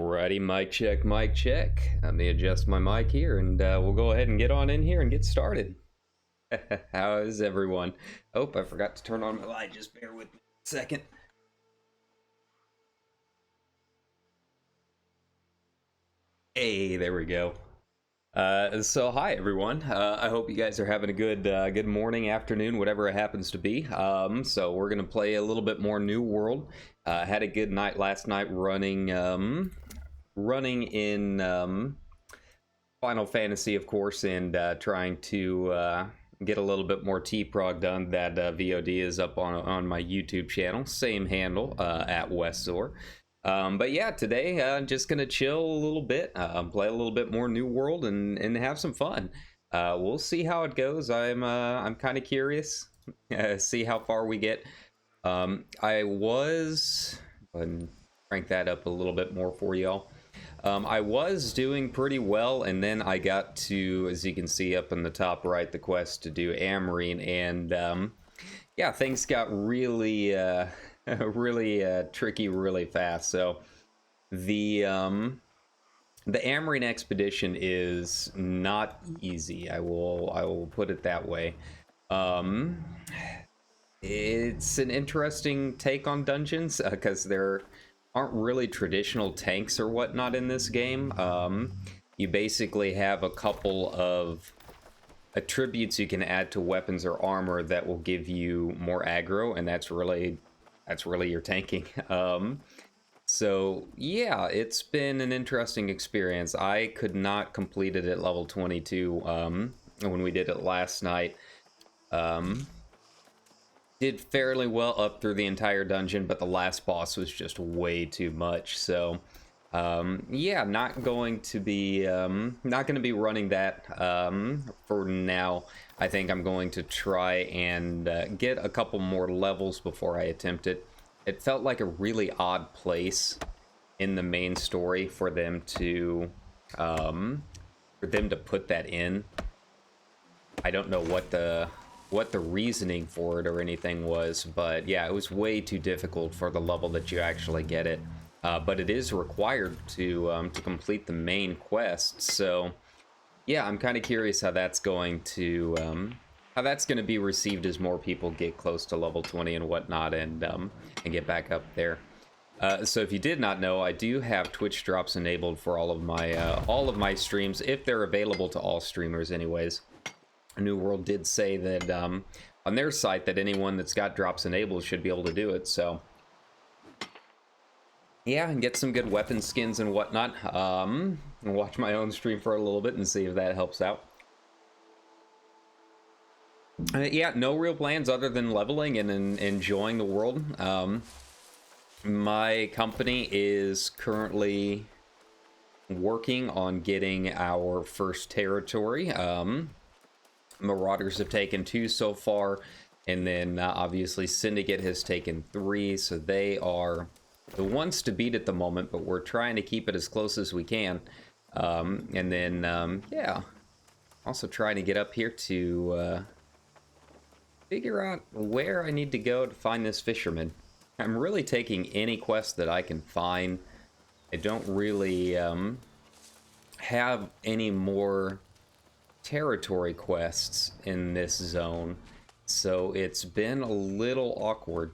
Alrighty, mic check, mic check. Let me adjust my mic here and we'll go ahead and get on in here and get started. How is everyone? Oh, I forgot to turn on my light. Just bear with me a second. Hey, there we go. So hi everyone. I hope you guys are having a good morning, afternoon, whatever it happens to be. So we're gonna play a little bit more New World. Had a good night last night running in Final Fantasy, of course, and trying to get a little bit more T-Prog done. That VOD is up on my YouTube channel, same handle at Westzor. But yeah, today just gonna chill a little bit, play a little bit more New World, and have some fun. We'll see how it goes. I'm kind of curious, see how far we get. I was, and crank that up a little bit more for y'all. I was doing pretty well, and then I got to, as you can see up in the top right, the quest to do Amrine, and yeah, things got really really tricky really fast. So the Amrine expedition is not easy. I will put it that way. It's an interesting take on dungeons because there aren't really traditional tanks or whatnot in this game. You basically have a couple of attributes you can add to weapons or armor that will give you more aggro, and that's really your tanking. So yeah, it's been an interesting experience. I could not complete it at level 22 when we did it last night. Did fairly well up through the entire dungeon, but the last boss was just way too much. So yeah, not going to be running that for now. I think I'm going to try and get a couple more levels before I attempt it. It felt like a really odd place in the main story for them to put that in. I don't know what the reasoning for it or anything was, but yeah, it was way too difficult for the level that you actually get it. But it is required to complete the main quest. So yeah, I'm kind of curious how that's going to be received as more people get close to level 20 and whatnot, and get back up there. So if you did not know, I do have Twitch drops enabled for all of my streams, if they're available to all streamers anyways. New World did say that on their site that anyone that's got drops enabled should be able to do it. So yeah, and get some good weapon skins and whatnot. And watch my own stream for a little bit and see if that helps out. Yeah, no real plans other than leveling and enjoying the world. My company is currently working on getting our first territory. Marauders have taken 2 so far, and then obviously Syndicate has taken 3, so they are the ones to beat at the moment, but we're trying to keep it as close as we can. And then yeah, also trying to get up here to figure out where I need to go to find this fisherman. I'm really taking any quest that I can find. I don't really have any more territory quests in this zone, so it's been a little awkward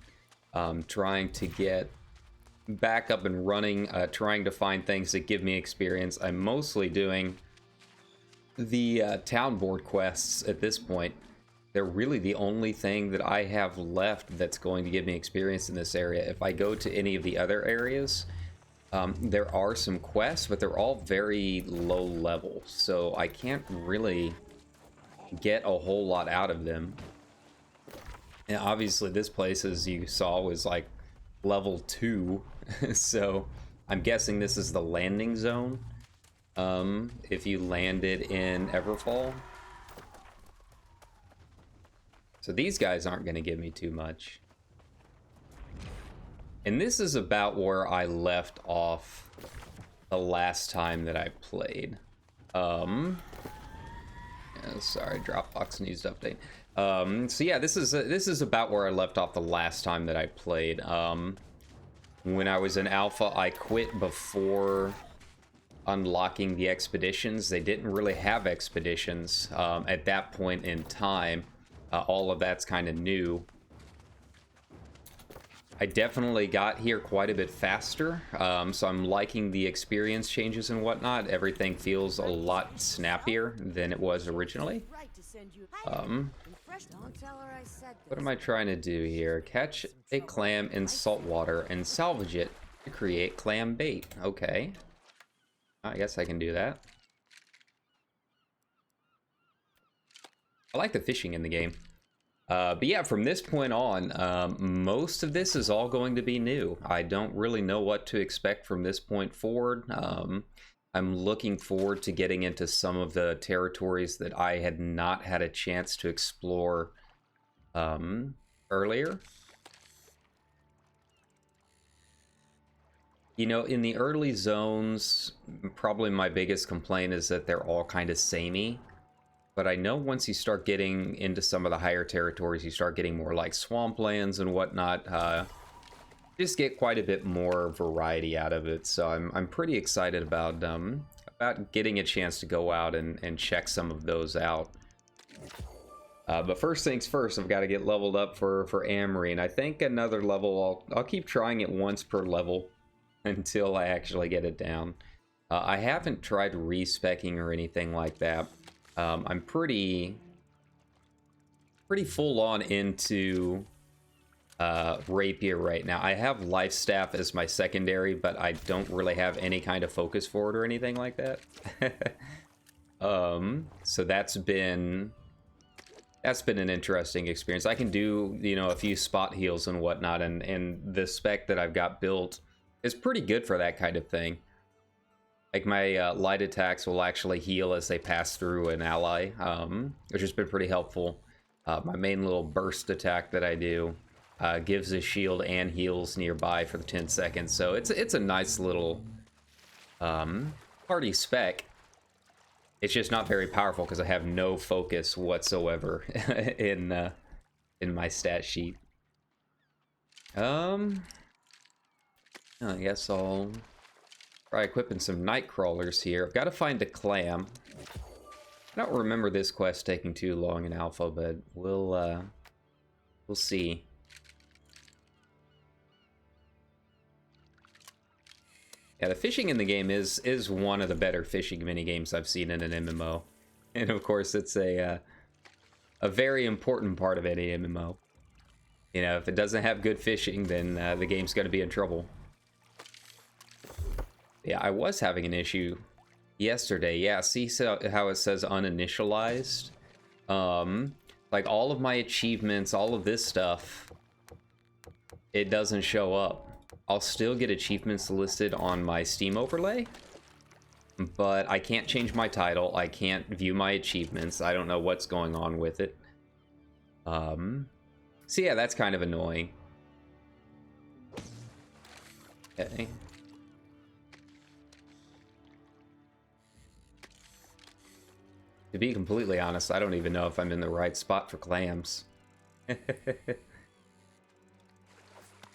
trying to get back up and running, trying to find things that give me experience. I'm mostly doing the town board quests at this point. They're really the only thing that I have left that's going to give me experience in this area. If I go to any of the other areas, there are some quests, but they're all very low level, so I can't really get a whole lot out of them. And obviously this place, as you saw, was like level 2, so I'm guessing this is the landing zone if you landed in Everfall. So these guys aren't going to give me too much. And this is about where I left off the last time that I played. Yeah, sorry, Dropbox needs to update. So yeah, this is about where I left off the last time that I played. When I was in alpha, I quit before unlocking the expeditions. They didn't really have expeditions at that point in time. All of that's kind of new. I definitely got here quite a bit faster, so I'm liking the experience changes and whatnot. Everything feels a lot snappier than it was originally. What am I trying to do here? Catch a clam in salt water and salvage it to create clam bait. Okay. I guess I can do that. I like the fishing in the game. But yeah, from this point on, most of this is all going to be new. I don't really know what to expect from this point forward. I'm looking forward to getting into some of the territories that I had not had a chance to explore earlier. You know, in the early zones, probably my biggest complaint is that they're all kind of samey. But I know once you start getting into some of the higher territories, you start getting more like swamplands and whatnot. Just get quite a bit more variety out of it. So I'm pretty excited about getting a chance to go out and check some of those out. But first things first, I've got to get leveled up for Amrine. I think another level, I'll keep trying it once per level until I actually get it down. I haven't tried respecking or anything like that. I'm pretty full on into rapier right now. I have life staff as my secondary, but I don't really have any kind of focus for it or anything like that. So that's been an interesting experience. I can do, you know, a few spot heals and whatnot, and the spec that I've got built is pretty good for that kind of thing. Like my light attacks will actually heal as they pass through an ally, which has been pretty helpful. My main little burst attack that I do gives a shield and heals nearby for the 10 seconds. So it's a nice little party spec. It's just not very powerful because I have no focus whatsoever in my stat sheet. I guess I'll try equipping some night crawlers here. I've got to find a clam. I don't remember this quest taking too long in alpha, but we'll see. Yeah, the fishing in the game is one of the better fishing mini games I've seen in an MMO, and of course it's a very important part of any MMO. You know, if it doesn't have good fishing, then the game's going to be in trouble. Yeah, I was having an issue yesterday. Yeah, see how it says uninitialized? Like all of my achievements, all of this stuff, it doesn't show up. I'll still get achievements listed on my Steam overlay, but I can't change my title. I can't view my achievements. I don't know what's going on with it. So yeah, that's kind of annoying. Okay. To be completely honest, I don't even know if I'm in the right spot for clams.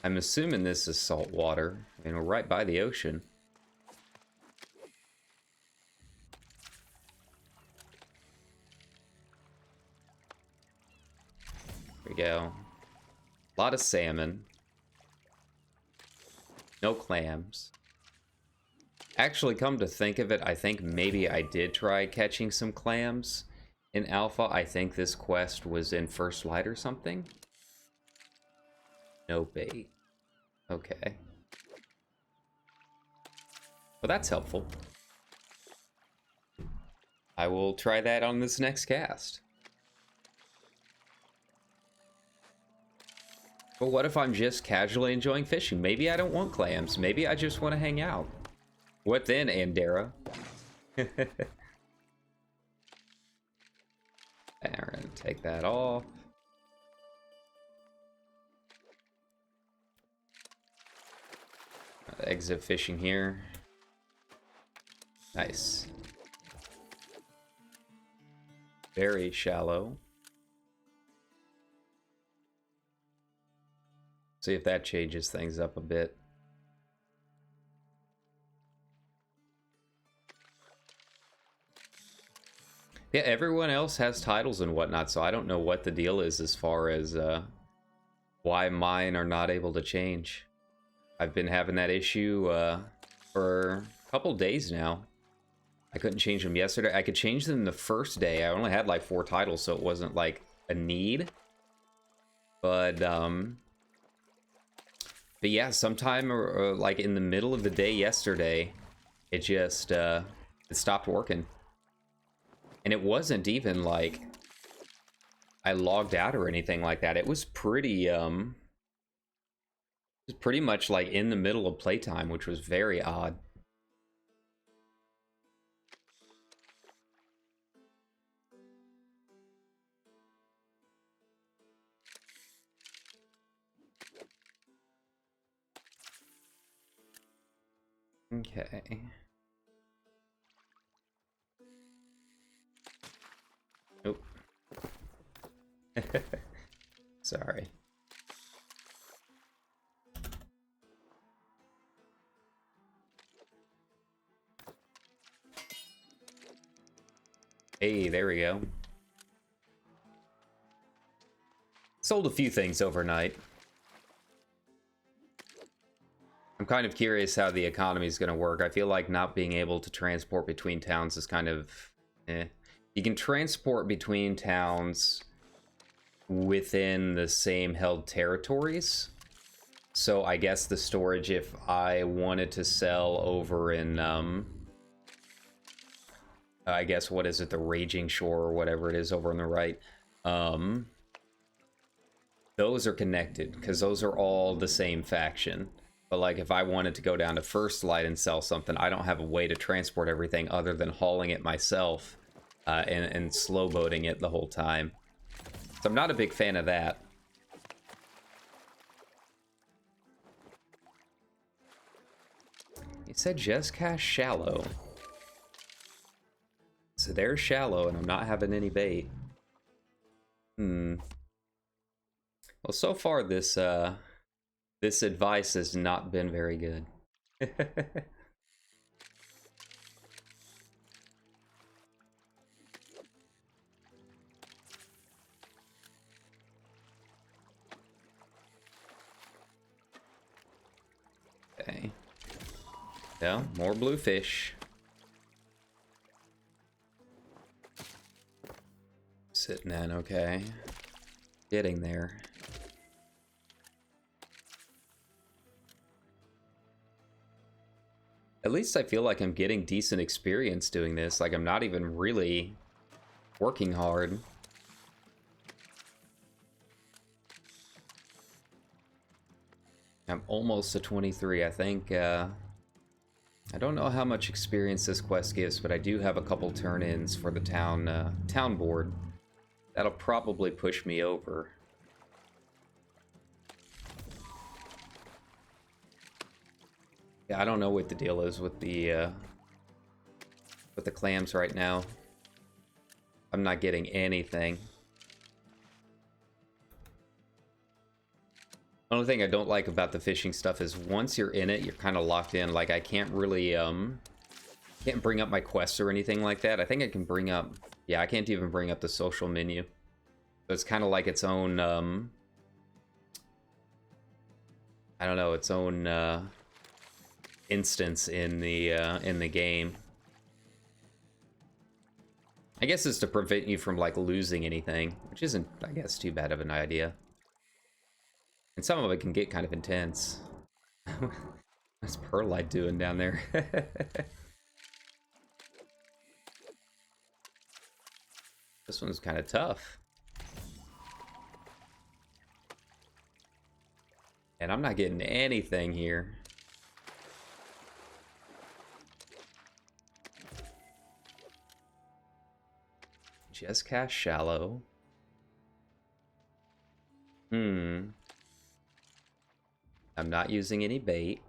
I'm assuming this is salt water, and we're right by the ocean. There we go. A lot of salmon. No clams. Actually, come to think of it, I think maybe I did try catching some clams in alpha. I think this quest was in First Light or something. No bait. Okay. Well, that's helpful. I will try that on this next cast. But what if I'm just casually enjoying fishing? Maybe I don't want clams. Maybe I just want to hang out. What then, Andera? Aaron, take that off. Exit fishing here. Nice. Very shallow. See if that changes things up a bit. Yeah, everyone else has titles and whatnot, so I don't know what the deal is as far as why mine are not able to change. I've been having that issue for a couple days now. I couldn't change them yesterday. I could change them the first day. I only had like 4 titles, so it wasn't like a need. But yeah, sometime like in the middle of the day yesterday, it just it stopped working. And it wasn't even like I logged out or anything like that. It was pretty much like in the middle of playtime, which was very odd. Okay. Nope. Sorry. Hey, there we go. Sold a few things overnight. I'm kind of curious how the economy is going to work. I feel like not being able to transport between towns is kind of You can transport between towns within the same held territories. So I guess the storage, if I wanted to sell over in I guess, what is it, the Raging Shore or whatever it is over on the right, those are connected because those are all the same faction. But like if I wanted to go down to First Light and sell something, I don't have a way to transport everything other than hauling it myself and slow boating it the whole time. So I'm not a big fan of that. It said just cast shallow. So they're shallow and I'm not having any bait. Well, so far this this advice has not been very good. Okay. Yeah, more bluefish. Sitting in, okay. Getting there. At least I feel like I'm getting decent experience doing this. Like I'm not even really working hard. I'm almost to 23. I think, I don't know how much experience this quest gives, but I do have a couple turn-ins for the town board. That'll probably push me over. Yeah, I don't know what the deal is with the clams right now. I'm not getting anything. The only thing I don't like about the fishing stuff is once you're in it, you're kind of locked in. Like I can't really can't bring up my quests or anything like that. I think I can bring up, yeah, I can't even bring up the social menu. So it's kind of like its own I don't know, its own instance in the game. I guess it's to prevent you from like losing anything, which isn't, I guess, too bad of an idea. And some of it can get kind of intense. What's Perlite doing down there? This one's kind of tough. And I'm not getting anything here. Just cast shallow. I'm not using any bait.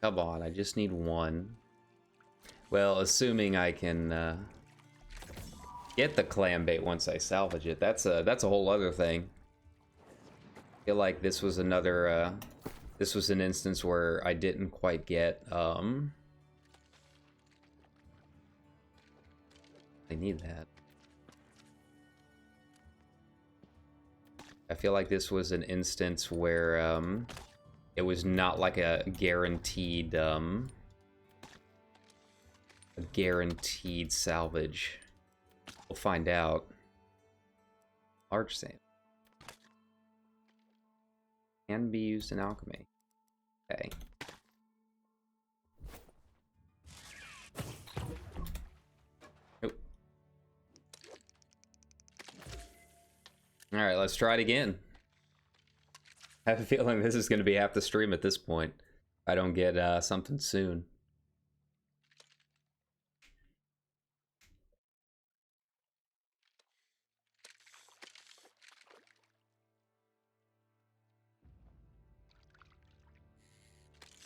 Come on, I just need one. Well, assuming I can get the clam bait once I salvage it. That's a whole other thing. feel like this was another, this was an instance where I didn't quite get, I need that. I feel like this was an instance where, it was not like a guaranteed salvage. We'll find out. Large sand can be used in alchemy. Okay. Nope. All right, let's try it again. I have a feeling this is going to be half the stream at this point. If I don't get something soon.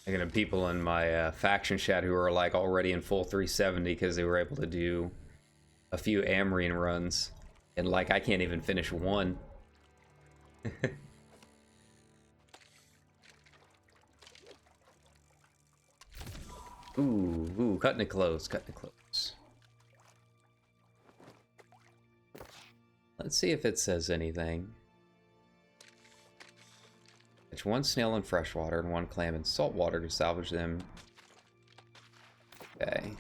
I'm gonna have people in my faction chat who are like already in full 370 because they were able to do a few Amrine runs, and like I can't even finish one. Ooh, cutting it close, cutting it close. Let's see if it says anything. Catch one snail in freshwater and one clam in saltwater to salvage them. Okay.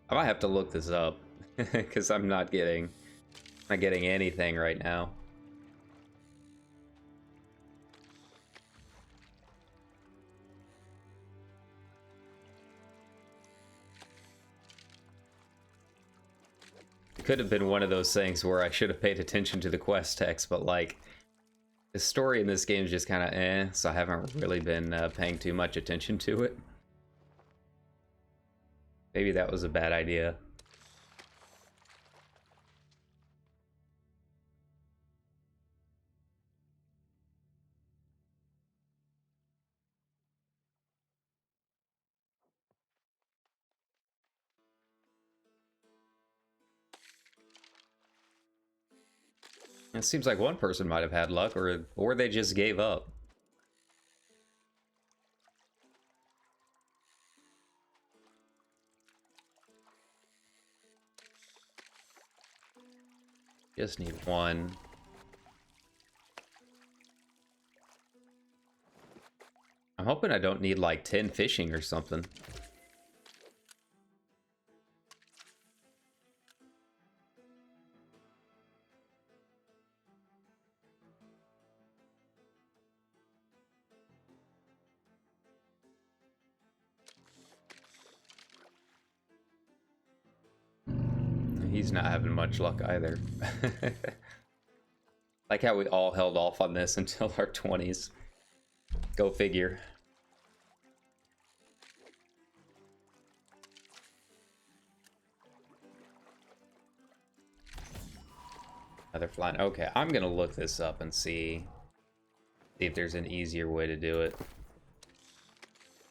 I might have to look this up because I'm not getting anything right now. It could have been one of those things where I should have paid attention to the quest text, but like the story in this game is just kind of so I haven't really been paying too much attention to it. Maybe that was a bad idea. It seems like one person might have had luck, or they just gave up. Just need one. I'm hoping I don't need like 10 fishing or something. He's not having much luck either. Like how we all held off on this until our 20s. Go figure. Another flying. Okay, I'm gonna look this up and see if there's an easier way to do it.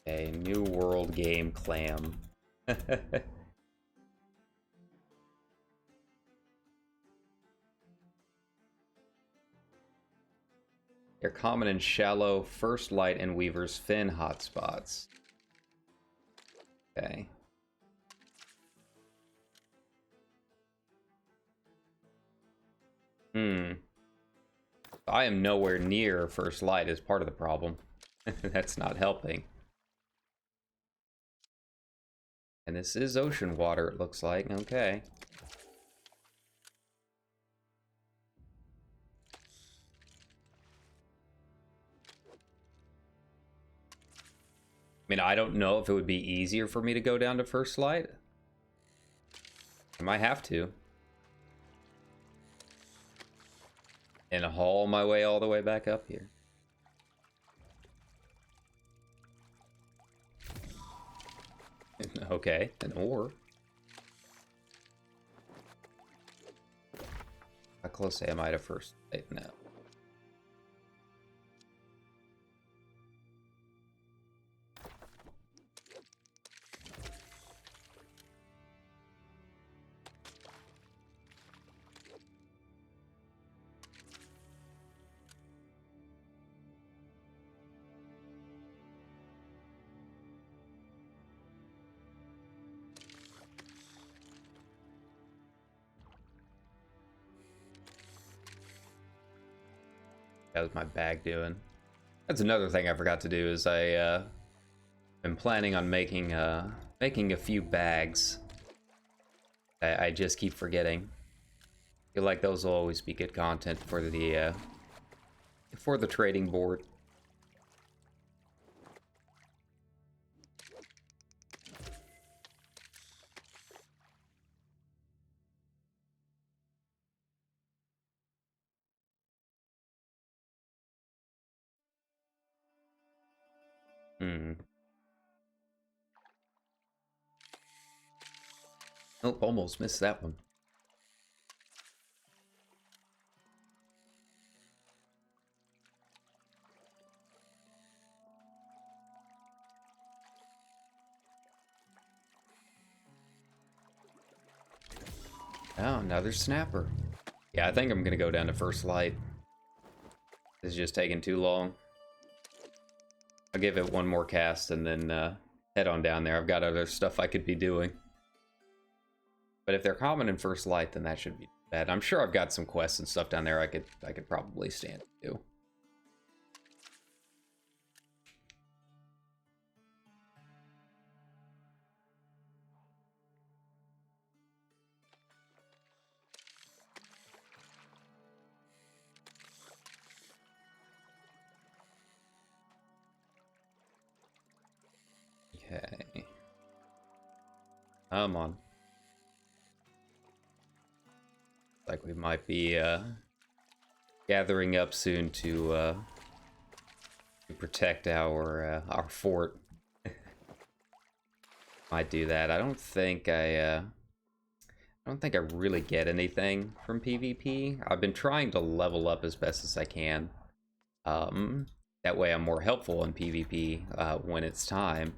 A new world game clam. They're common in shallow, first light, and Weaver's Fin hotspots. Okay. I am nowhere near first light is part of the problem. That's not helping. And this is ocean water, it looks like. Okay. I mean, I don't know if it would be easier for me to go down to first light. I might have to. And haul my way all the way back up here. Okay, an ore. How close am I to first light now? How's my bag doing? That's another thing I forgot to do is I am planning on making a few bags. I just keep forgetting. I feel like those will always be good content for the trading board. Oh, almost missed that one. Oh, another snapper. Yeah, I think I'm gonna go down to first light. This is just taking too long. I'll give it one more cast and then head on down there. I've got other stuff I could be doing. But if they're common in first light, then that should be bad. I'm sure I've got some quests and stuff down there I could probably stand to do. Okay. Come on. Like we might be gathering up soon to protect our fort. Might do that. I don't think I really get anything from PvP. I've been trying to level up as best as I can. That way I'm more helpful in PvP when it's time.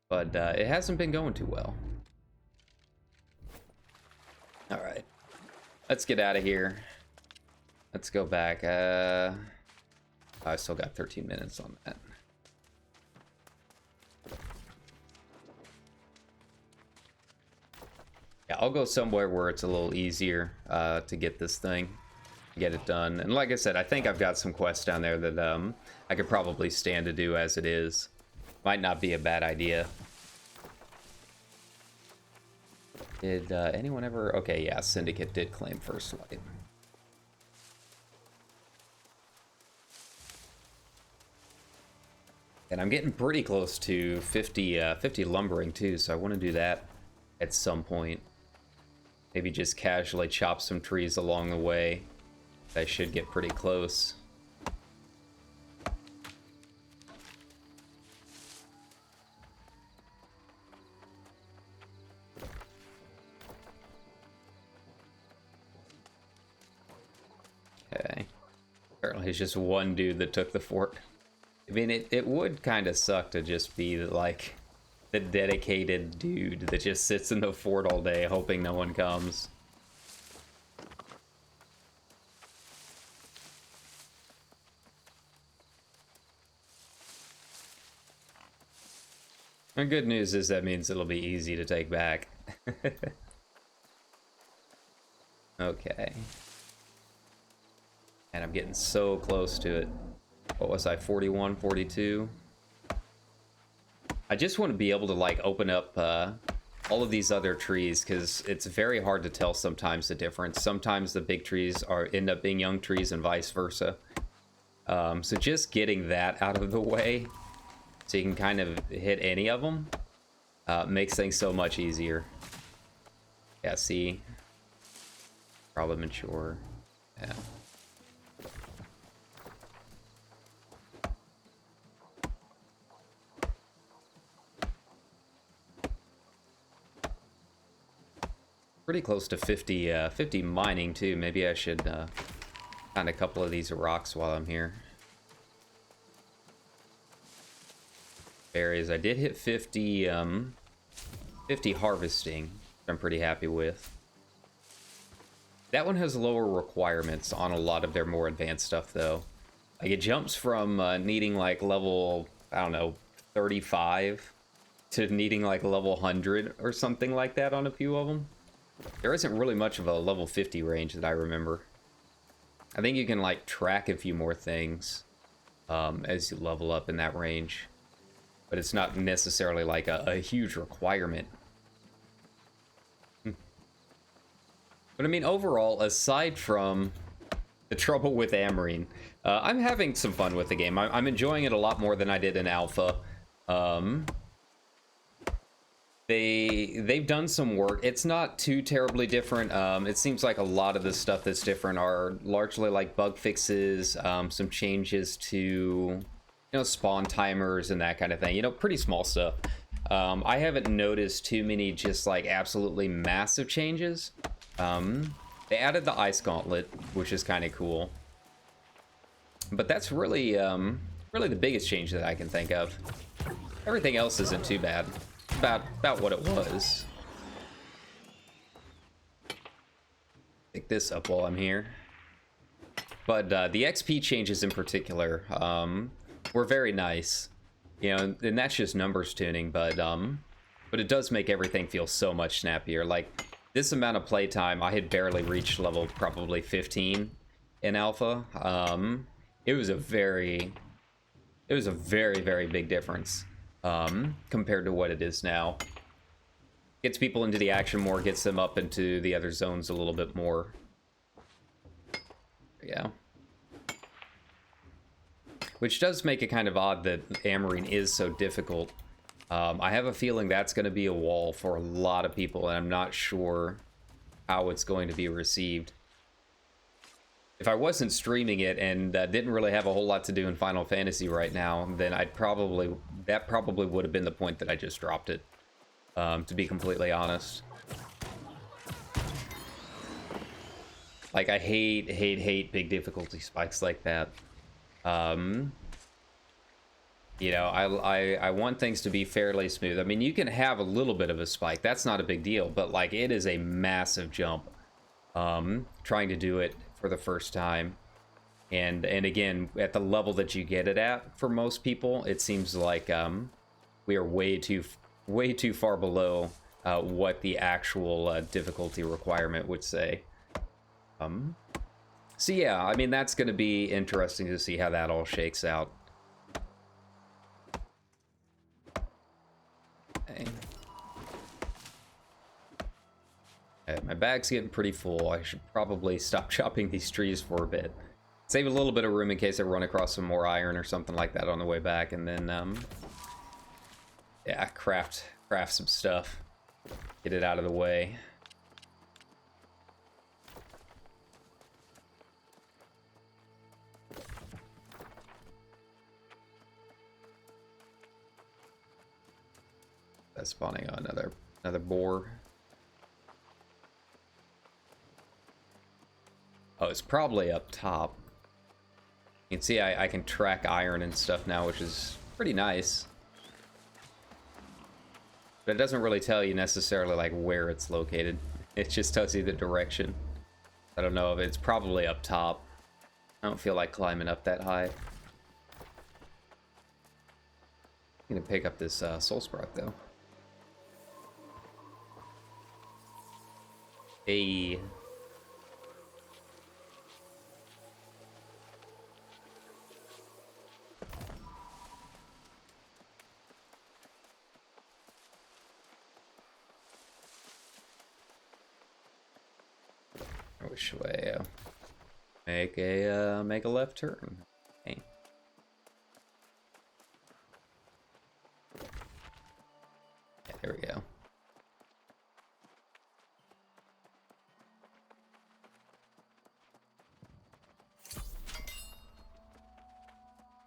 But it hasn't been going too well. Alright. Let's get out of here. Let's go back. I still got 13 minutes on that. Yeah, I'll go somewhere where it's a little easier to get this thing, get it done. And like I said, I think I've got some quests down there that I could probably stand to do as it is. Might not be a bad idea. Did anyone ever... Okay, yeah, Syndicate did claim first light. And I'm getting pretty close to 50 lumbering too, so I want to do that at some point. Maybe just casually chop some trees along the way. I should get pretty close. Okay. Apparently it's just one dude that took the fort. I mean, it would kind of suck to just be like the dedicated dude that just sits in the fort all day hoping no one comes. The good news is that means it'll be easy to take back. Okay. And I'm getting so close to it. What was I, 41, 42? I just want to be able to like open up all of these other trees because it's very hard to tell sometimes the difference. Sometimes the big trees end up being young trees and vice versa. So just getting that out of the way so you can kind of hit any of them makes things so much easier. Yeah, see? Probably mature. Yeah. Pretty close to 50 mining too. Maybe I should find a couple of these rocks while I'm here. Berries. I did hit 50 harvesting, which I'm pretty happy with. That one has lower requirements on a lot of their more advanced stuff though. Like it jumps from needing like level, I don't know, 35 to needing like level 100 or something like that on a few of them. There isn't really much of a level 50 range that I remember. I think you can, like, track a few more things as you level up in that range. But it's not necessarily, like, a huge requirement. But, I mean, overall, aside from the trouble with Amrine, I'm having some fun with the game. I'm enjoying it a lot more than I did in Alpha. They've done some work. It's not too terribly different. It seems like a lot of the stuff that's different are largely like bug fixes, some changes to, you know, spawn timers and that kind of thing. You know, pretty small stuff. I haven't noticed too many just like absolutely massive changes. They added the ice gauntlet, which is kind of cool. But that's really, really the biggest change that I can think of. Everything else isn't too bad. About what it was. Pick this up while I'm here. But the XP changes in particular were very nice. You know, and that's just numbers tuning, but it does make everything feel so much snappier. Like, this amount of playtime, I had barely reached level probably 15 in Alpha. It was a very, very big difference. Compared to what it is now. Gets people into the action more, gets them up into the other zones a little bit more. Yeah. Which does make it kind of odd that Amrine is so difficult. I have a feeling that's going to be a wall for a lot of people, and I'm not sure how it's going to be received. If I wasn't streaming it and didn't really have a whole lot to do in Final Fantasy right now, then that probably would have been the point that I just dropped it, to be completely honest. Like, I hate big difficulty spikes like that. You know, I want things to be fairly smooth. I mean, you can have a little bit of a spike. That's not a big deal, but, like, it is a massive jump. Trying to do it for the first time, and again, at the level that you get it at, for most people, it seems like we are way too far below what the actual difficulty requirement would say. So yeah, I mean, that's going to be interesting to see how that all shakes out. Okay. My bag's getting pretty full. I should probably stop chopping these trees for a bit. Save a little bit of room in case I run across some more iron or something like that on the way back, and then, yeah, craft some stuff. Get it out of the way. That's spawning another boar. Oh, it's probably up top. You can see I can track iron and stuff now, which is pretty nice. But it doesn't really tell you necessarily, like, where it's located. It just tells you the direction. I don't know if it's probably up top. I don't feel like climbing up that high. I'm gonna pick up this soul sprout, though. Hey. Which way? Make a left turn. Okay. Yeah, there we go.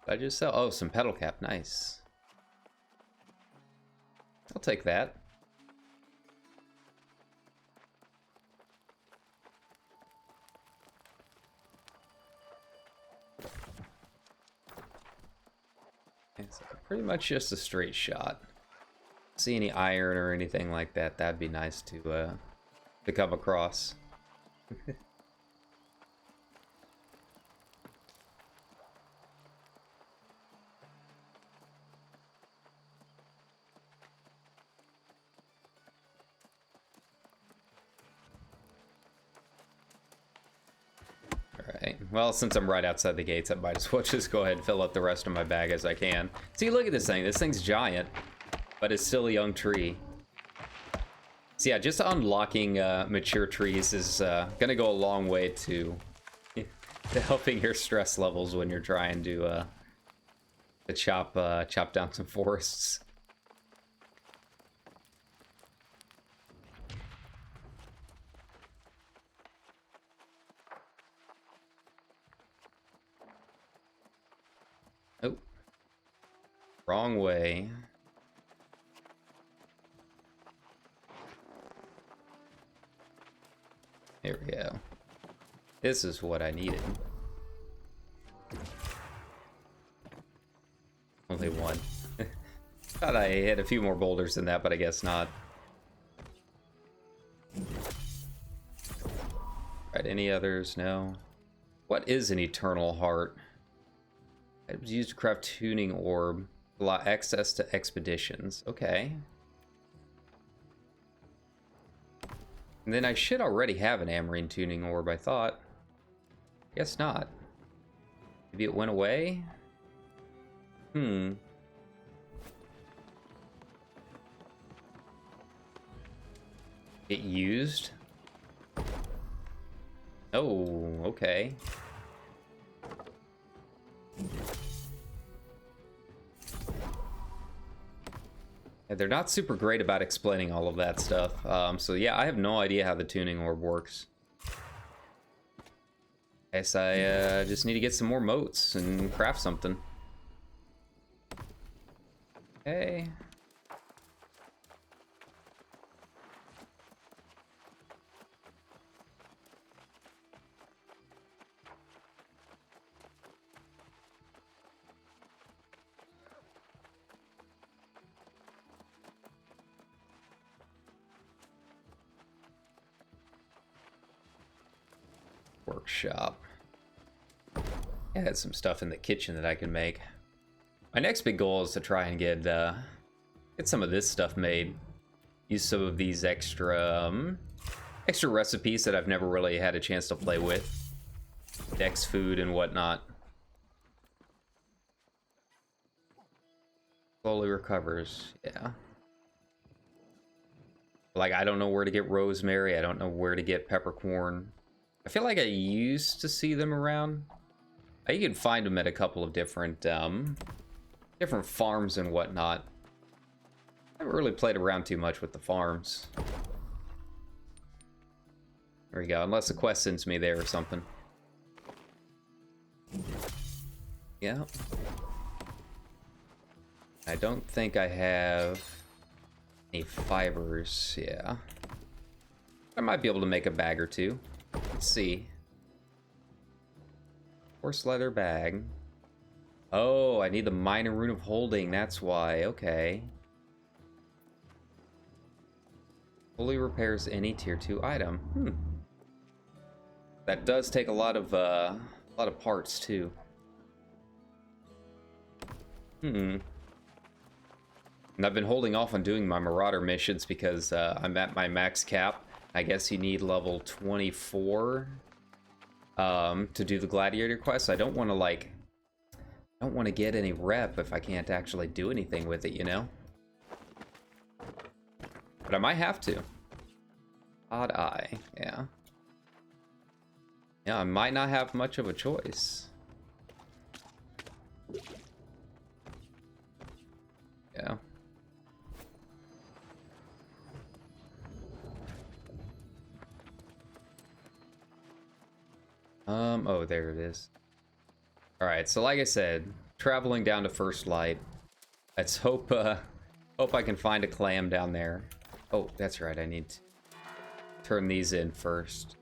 I just sell. Oh, some pedal cap. Nice. I'll take that. It's pretty much just a straight shot. See any iron or anything like that? That'd be nice to come across. Well, since I'm right outside the gates, I might as well just go ahead and fill up the rest of my bag as I can. See, look at this thing. This thing's giant, but it's still a young tree. So yeah, just unlocking mature trees is gonna go a long way to helping your stress levels when you're trying to chop down some forests. Oh, wrong way. There we go. This is what I needed. Only one. Thought I had a few more boulders than that, but I guess not. Right, any others? No. What is an eternal heart? It was used to craft tuning orb. Allow access to expeditions. Okay. And then I should already have an Amrine tuning orb, I thought. Guess not. Maybe it went away? Get used? Oh, okay. Yeah, they're not super great about explaining all of that stuff. So yeah, I have no idea how the tuning orb works. Guess I just need to get some more motes and craft something. Okay. Workshop. I had some stuff in the kitchen that I can make. My next big goal is to try and get some of this stuff made. Use some of these extra recipes that I've never really had a chance to play with. Dex food and whatnot. Slowly recovers, yeah. Like, I don't know where to get rosemary. I don't know where to get peppercorn. I feel like I used to see them around. You can find them at a couple of different farms and whatnot. I haven't really played around too much with the farms. There we go, unless the quest sends me there or something. Yeah. I don't think I have any fibers, yeah. I might be able to make a bag or two. Let's see. Horse leather bag. Oh, I need the minor rune of holding. That's why. Okay. Fully repairs any tier 2 item. That does take a lot of parts too. And I've been holding off on doing my Marauder missions because I'm at my max cap. I guess you need level 24 to do the gladiator quest. I don't want to get any rep if I can't actually do anything with it, you know? But I might have to. Odd eye, yeah. Yeah, I might not have much of a choice. Yeah. Oh, there it is. Alright, so like I said, traveling down to First Light. Let's hope I can find a clam down there. Oh, that's right, I need to turn these in first.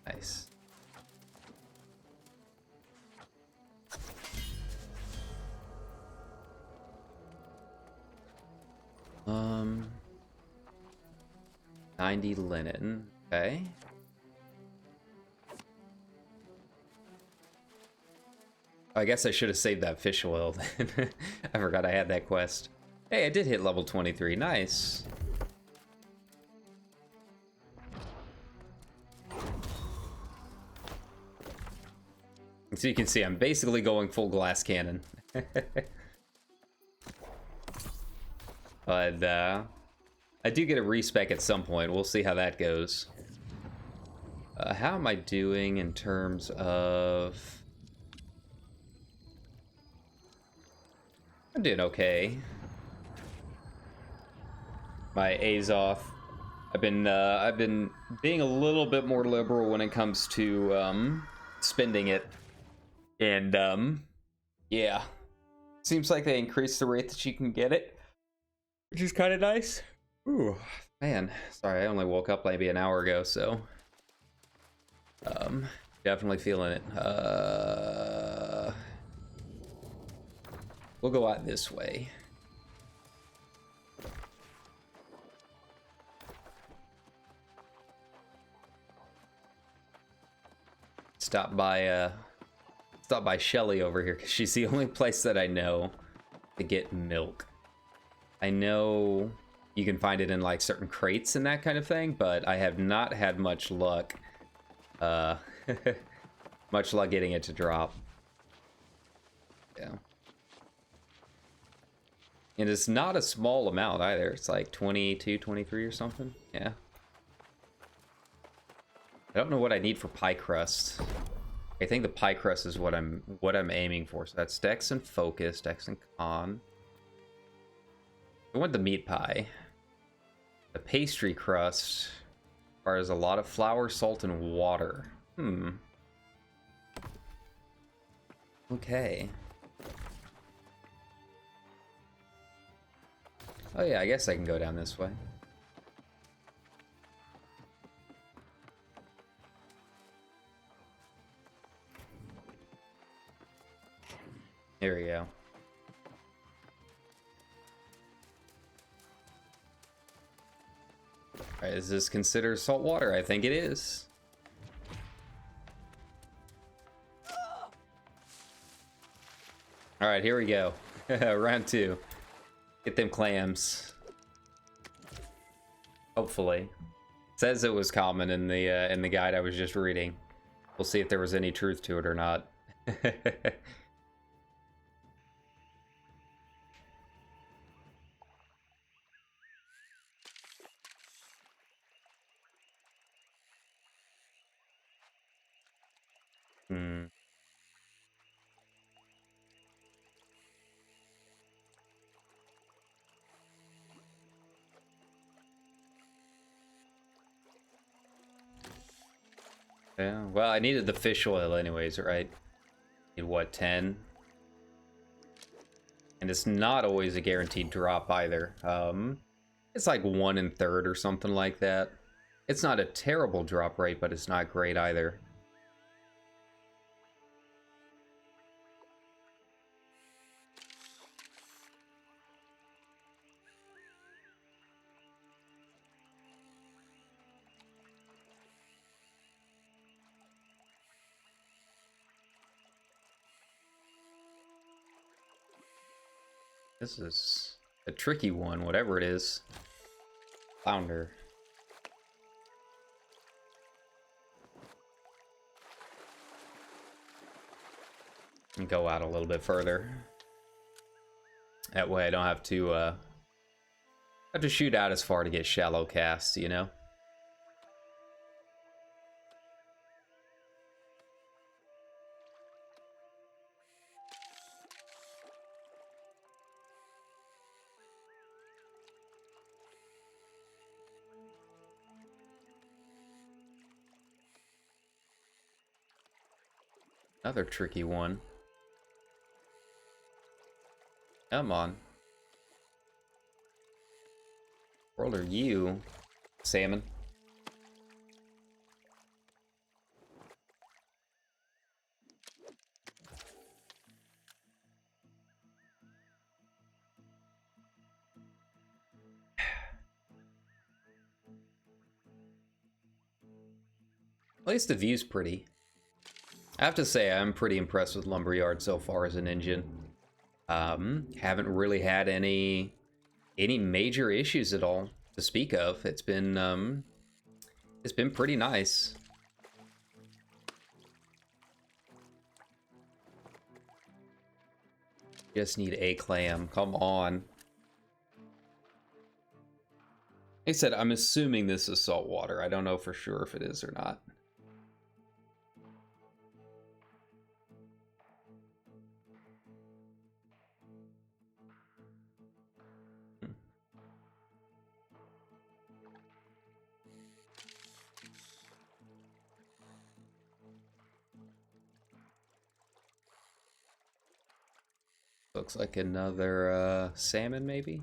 Nice. 90 linen. Okay. I guess I should have saved that fish oil then. I forgot I had that quest. Hey, I did hit level 23. Nice. So you can see I'm basically going full glass cannon. But I do get a respec at some point. We'll see how that goes. How am I doing in terms of... I'm doing okay. My A's off. I've been being a little bit more liberal when it comes to spending it. And yeah. Seems like they increased the rate that you can get it, which is kind of nice. Ooh, man. Sorry, I only woke up maybe an hour ago, so definitely feeling it. We'll go out this way. Stop by Shelly over here because she's the only place that I know to get milk. I know you can find it in like certain crates and that kind of thing, but I have not had much luck much luck getting it to drop. Yeah. And it's not a small amount either. It's like 22, 23 or something. Yeah. I don't know what I need for pie crust. I think the pie crust is what I'm aiming for. So that's Dex and Focus, Dex and Con. I want the meat pie. The pastry crust requires a lot of flour, salt, and water. Okay. Oh yeah, I guess I can go down this way. Here we go. Alright, is this considered salt water? I think it is. Alright, here we go. Round 2. Get them clams. Hopefully. It says it was common in the guide I was just reading. We'll see if there was any truth to it or not. Yeah, well, I needed the fish oil anyways, right? Need what, 10? And it's not always a guaranteed drop either. It's like 1 1/3 or something like that. It's not a terrible drop rate, but it's not great either. This is a tricky one, whatever it is. Flounder. And go out a little bit further. That way I don't have to shoot out as far to get shallow casts, you know? Another tricky one. Come on. World are you? Salmon. At least the view's pretty. I have to say, I'm pretty impressed with Lumberyard so far as an engine. Haven't really had any major issues at all to speak of. It's been pretty nice. Just need a clam. Come on. Like I said, I'm assuming this is salt water. I don't know for sure if it is or not. Looks like another salmon, maybe?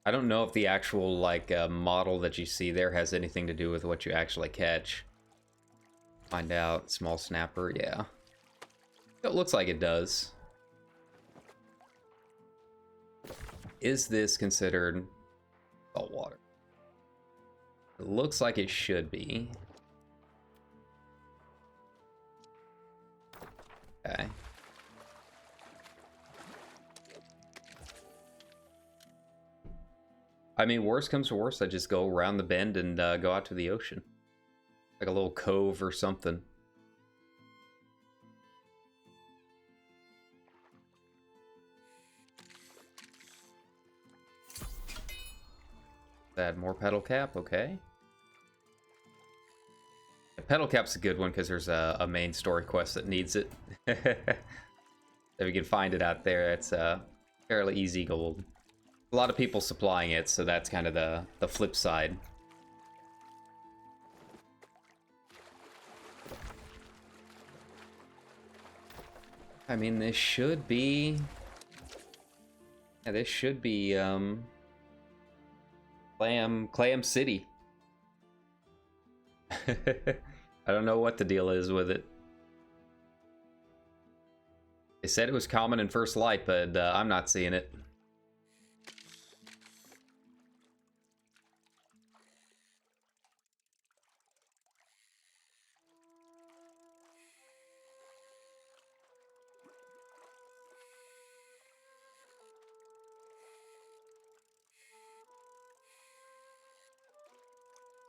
I don't know if the actual, like, model that you see there has anything to do with what you actually catch. Find out. Small snapper, yeah. It looks like it does. Is this considered salt water? It looks like it should be. Okay. I mean, worst comes to worst, I just go around the bend and go out to the ocean. Like a little cove or something. Add more petal cap, okay. Petal cap's a good one because there's a main story quest that needs it. If we can find it out there, it's fairly easy gold. A lot of people supplying it, so that's kind of the flip side. I mean, this should be... Yeah, this should be, Clam City. I don't know what the deal is with it. They said it was common in First Light, but I'm not seeing it.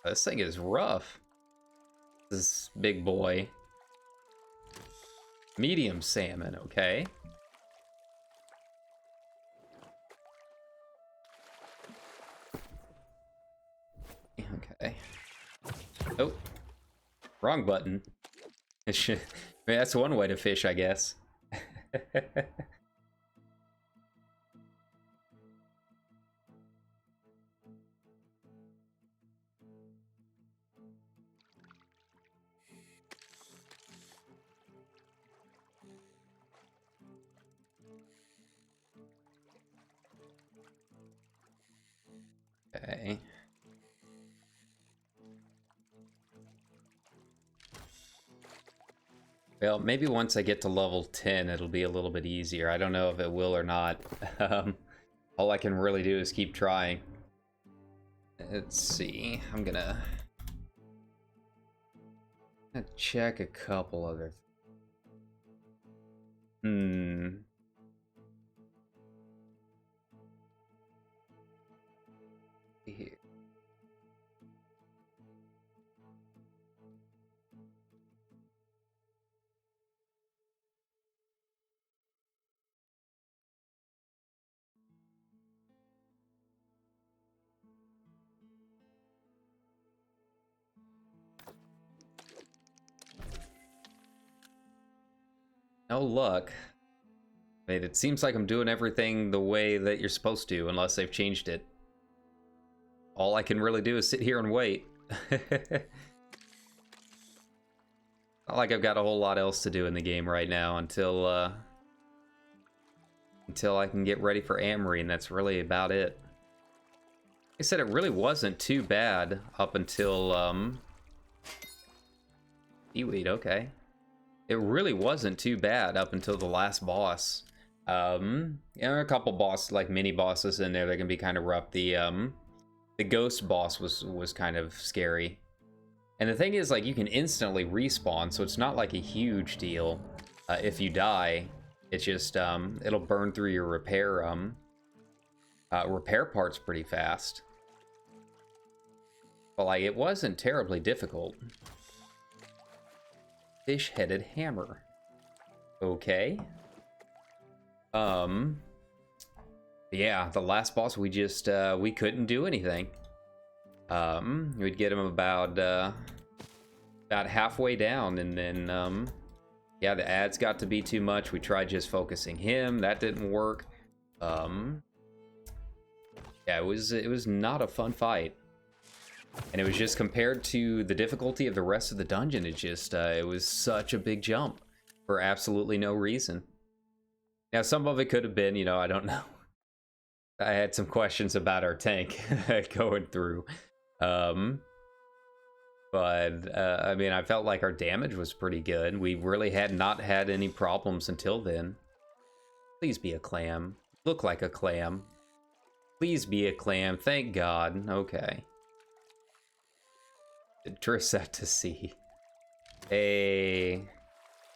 This thing is rough. This big boy. Medium salmon, okay. Okay. Oh. Wrong button. It should... I mean, that's one way to fish, I guess. Okay. Well, maybe once I get to level 10, it'll be a little bit easier. I don't know if it will or not. All I can really do is keep trying. Let's see. I'm gonna check a couple other... Here. No luck. I mean, it seems like I'm doing everything the way that you're supposed to, unless they've changed it. All I can really do is sit here and wait. Not like I've got a whole lot else to do in the game right now until I can get ready for Amrine. That's really about it. Like I said, it really wasn't too bad up until seaweed, okay. It really wasn't too bad up until the last boss. You know, a couple boss, like mini bosses in there that can be kind of rough. The ghost boss was kind of scary. And the thing is, like, you can instantly respawn, so it's not like a huge deal. If you die, it's just it'll burn through your repair parts pretty fast. But like, it wasn't terribly difficult. Fish-headed hammer. Okay. Um, yeah, the last boss we just we couldn't do anything. We'd get him about halfway down, and then yeah, the ads got to be too much. We tried just focusing him, that didn't work. Yeah, it was not a fun fight. And it was just compared to the difficulty of the rest of the dungeon, it was such a big jump for absolutely no reason. Now, some of it could have been, I don't know. I had some questions about our tank going through. But I mean, I felt like our damage was pretty good. We really had not had any problems until then. Please be a clam. Look like a clam. Please be a clam. Thank God. Okay. Drissette to see. Hey.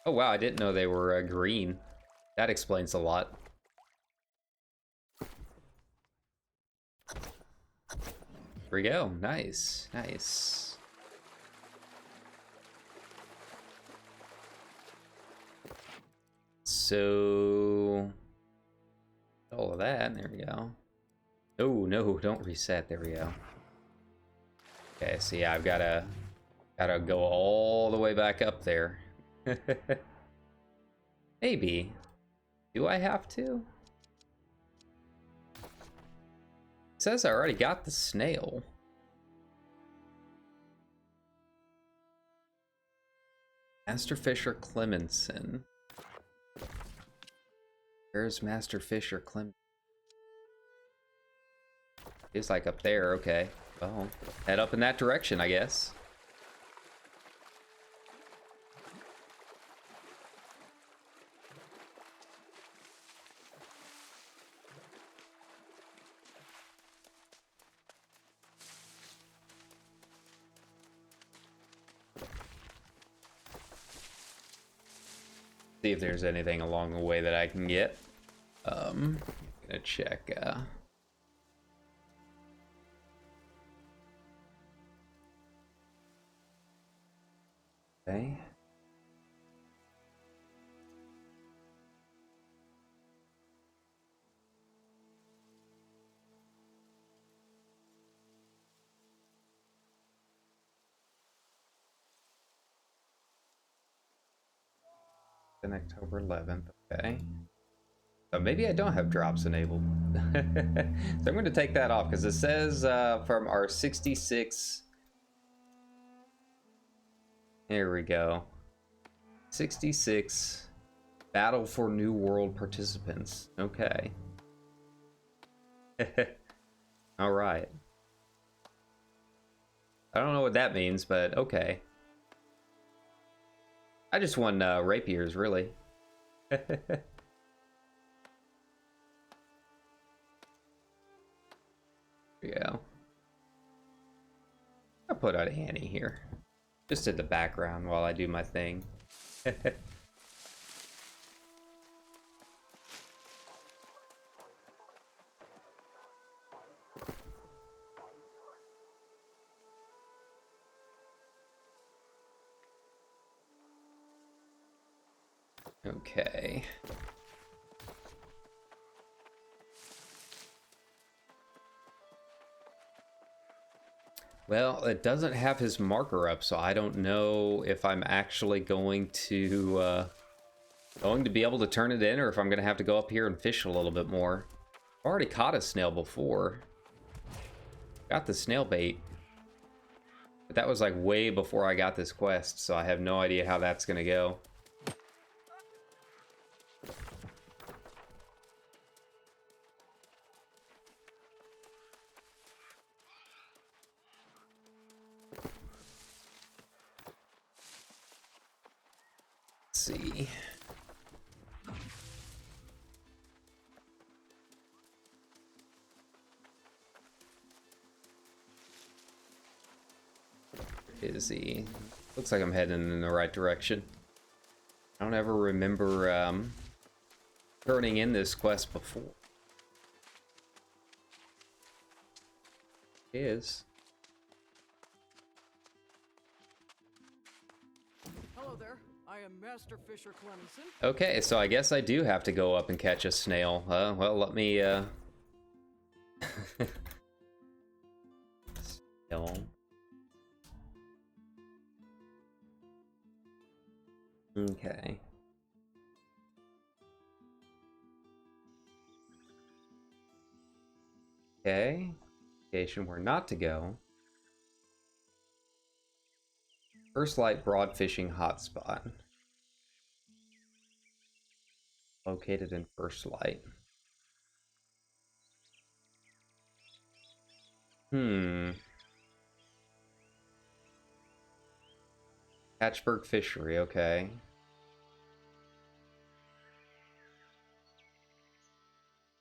Oh, wow. I didn't know they were green. That explains a lot. Here we go. Nice. Nice. So... all of that. There we go. Oh, no. Don't reset. There we go. Okay, so yeah, I've gotta go all the way back up there. Maybe. Do I have to? It says I already got the snail. Master Fisher Clemenson. Where's Master Fisher Clemenson? He's like up there, okay. Well, head up in that direction, I guess. See if there's anything along the way that I can get. I'm gonna check. Okay. And October 11th. Okay. So maybe I don't have drops enabled. So I'm going to take that off because it says from our 66. There we go. 66 Battle for New World participants. Okay. All right. I don't know what that means, but okay. I just won rapiers, really. There we go. I'll put out Annie here. Just in the background while I do my thing. Okay. Well, it doesn't have his marker up, so I don't know if I'm actually going to be able to turn it in, or if I'm gonna have to go up here and fish a little bit more. I've already caught a snail before. Got the snail bait. But that was like way before I got this quest, so I have no idea how that's gonna go. See. Is he? Looks like I'm heading in the right direction. I don't ever remember turning in this quest before. It is. Hello there. I am Master Fisher Clemmenson. Okay, so I guess I do have to go up and catch a snail. Well, let me, Snail. Okay. Okay. Location where not to go. First Light Broad Fishing Hotspot. Located in First Light. Hatchburg Fishery, okay.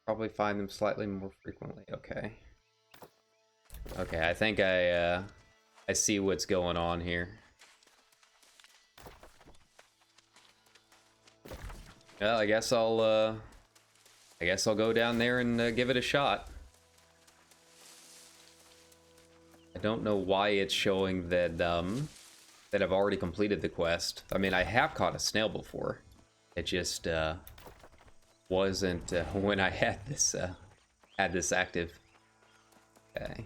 Probably find them slightly more frequently, okay. Okay, I think I see what's going on here. Well, I guess I'll go down there and give it a shot. I don't know why it's showing that that I've already completed the quest. I mean, I have caught a snail before. It just wasn't when I had this active. Okay.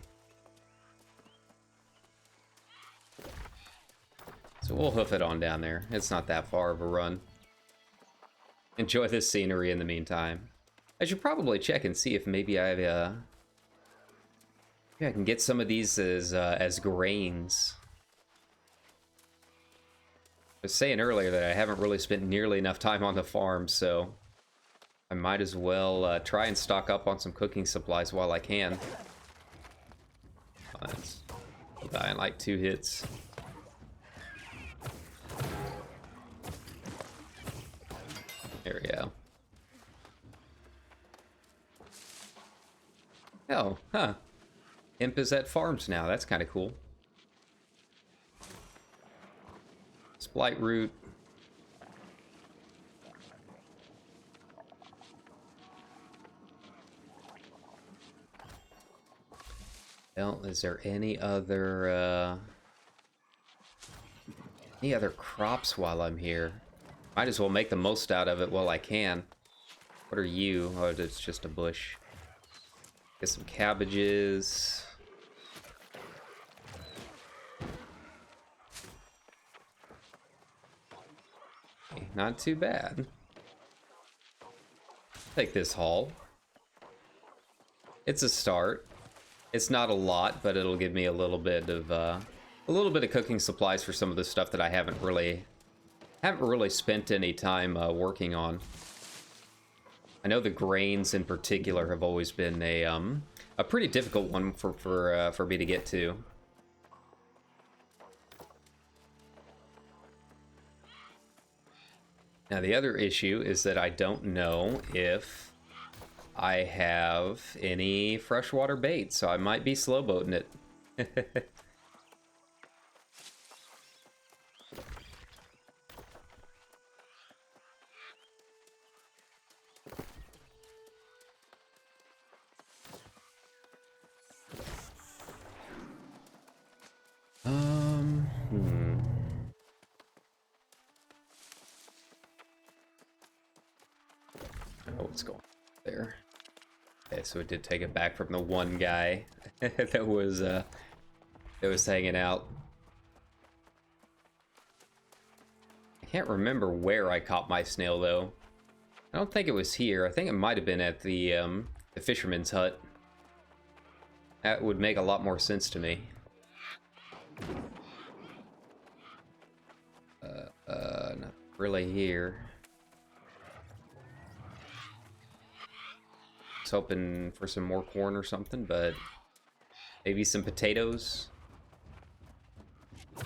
So we'll hoof it on down there. It's not that far of a run. Enjoy this scenery in the meantime. I should probably check and see if maybe I can get some of these as grains. I was saying earlier that I haven't really spent nearly enough time on the farm, so I might as well try and stock up on some cooking supplies while I can. I'll die in like 2 hits. There we go. Oh, huh. Imp is at farms now. That's kind of cool. Splight root. Well, is there any other crops while I'm here? Might as well make the most out of it while I can. What are you? Oh, it's just a bush. Get some cabbages. Okay, not too bad. Take this haul. It's a start. It's not a lot, but it'll give me a little bit of cooking supplies for some of the stuff that I haven't really spent any time working on. I know the grains in particular have always been a pretty difficult one for me to get to. Now the other issue is that I don't know if I have any freshwater bait, so I might be slow boating it. I don't know what's going on there. Okay, so it did take it back from the one guy that was hanging out. I can't remember where I caught my snail though. I don't think it was here. I think it might have been at the fisherman's hut. That would make a lot more sense to me. Not really here. I was hoping for some more corn or something, but maybe some potatoes. I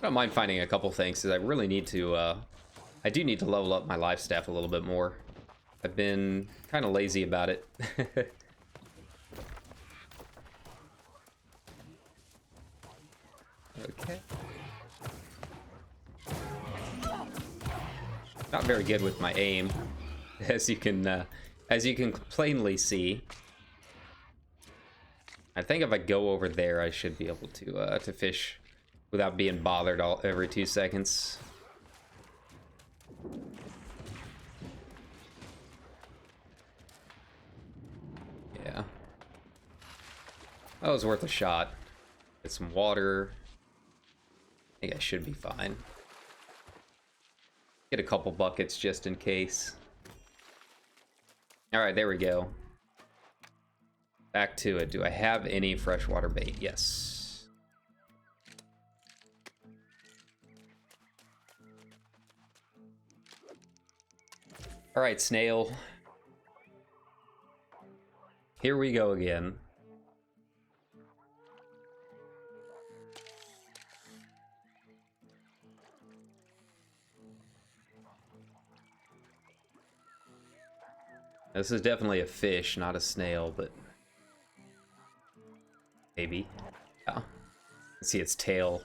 don't mind finding a couple things, because I really need to, I do need to level up my life staff a little bit more. I've been kind of lazy about it. Okay. Not very good with my aim, as you can plainly see. I think if I go over there, I should be able to fish without being bothered every 2 seconds. Yeah. That was worth a shot. Get some water. I think I should be fine. Get a couple buckets just in case. Alright, there we go. Back to it. Do I have any freshwater bait? Yes. Alright, snail. Here we go again. This is definitely a fish, not a snail, but maybe. Yeah. See its tail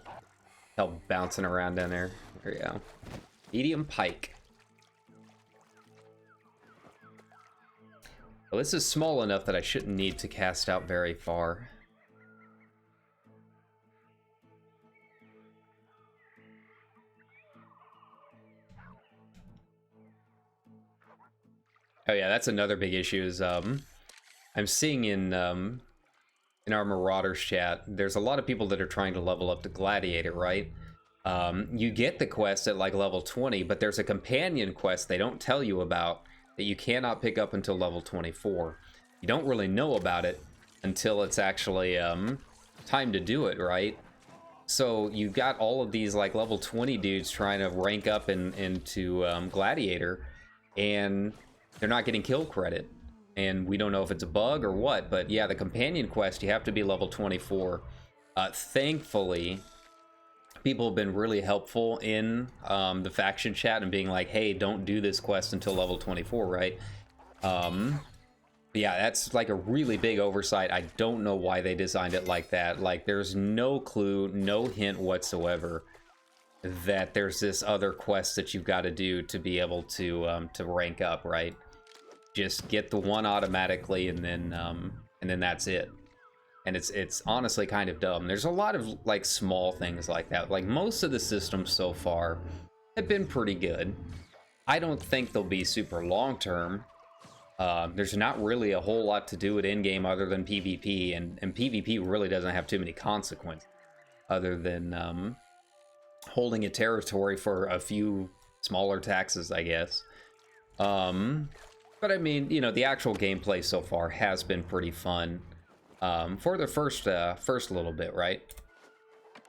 bouncing around down there. There we go. Medium pike. Well, this is small enough that I shouldn't need to cast out very far. Oh yeah, that's another big issue is I'm seeing in our Marauders chat, there's a lot of people that are trying to level up to Gladiator, right? You get the quest at like level 20, but there's a companion quest they don't tell you about that you cannot pick up until level 24. You don't really know about it until it's actually time to do it, right? So you got all of these like level 20 dudes trying to rank up into Gladiator, and they're not getting kill credit. And we don't know if it's a bug or what, but yeah, the companion quest, you have to be level 24. Thankfully, people have been really helpful in the faction chat and being like, hey, don't do this quest until level 24, right? Yeah, that's like a really big oversight. I don't know why they designed it like that. Like, there's no clue, no hint whatsoever that there's this other quest that you've got to do to be able to rank up, right? Just get the one automatically, and then that's it. And it's honestly kind of dumb. There's a lot of like small things like that. Like, most of the systems so far have been pretty good. I don't think they'll be super long term. There's not really a whole lot to do it in game other than PvP, and PvP really doesn't have too many consequences other than holding a territory for a few smaller taxes, I guess. But I mean, you know, the actual gameplay so far has been pretty fun for the first little bit, right?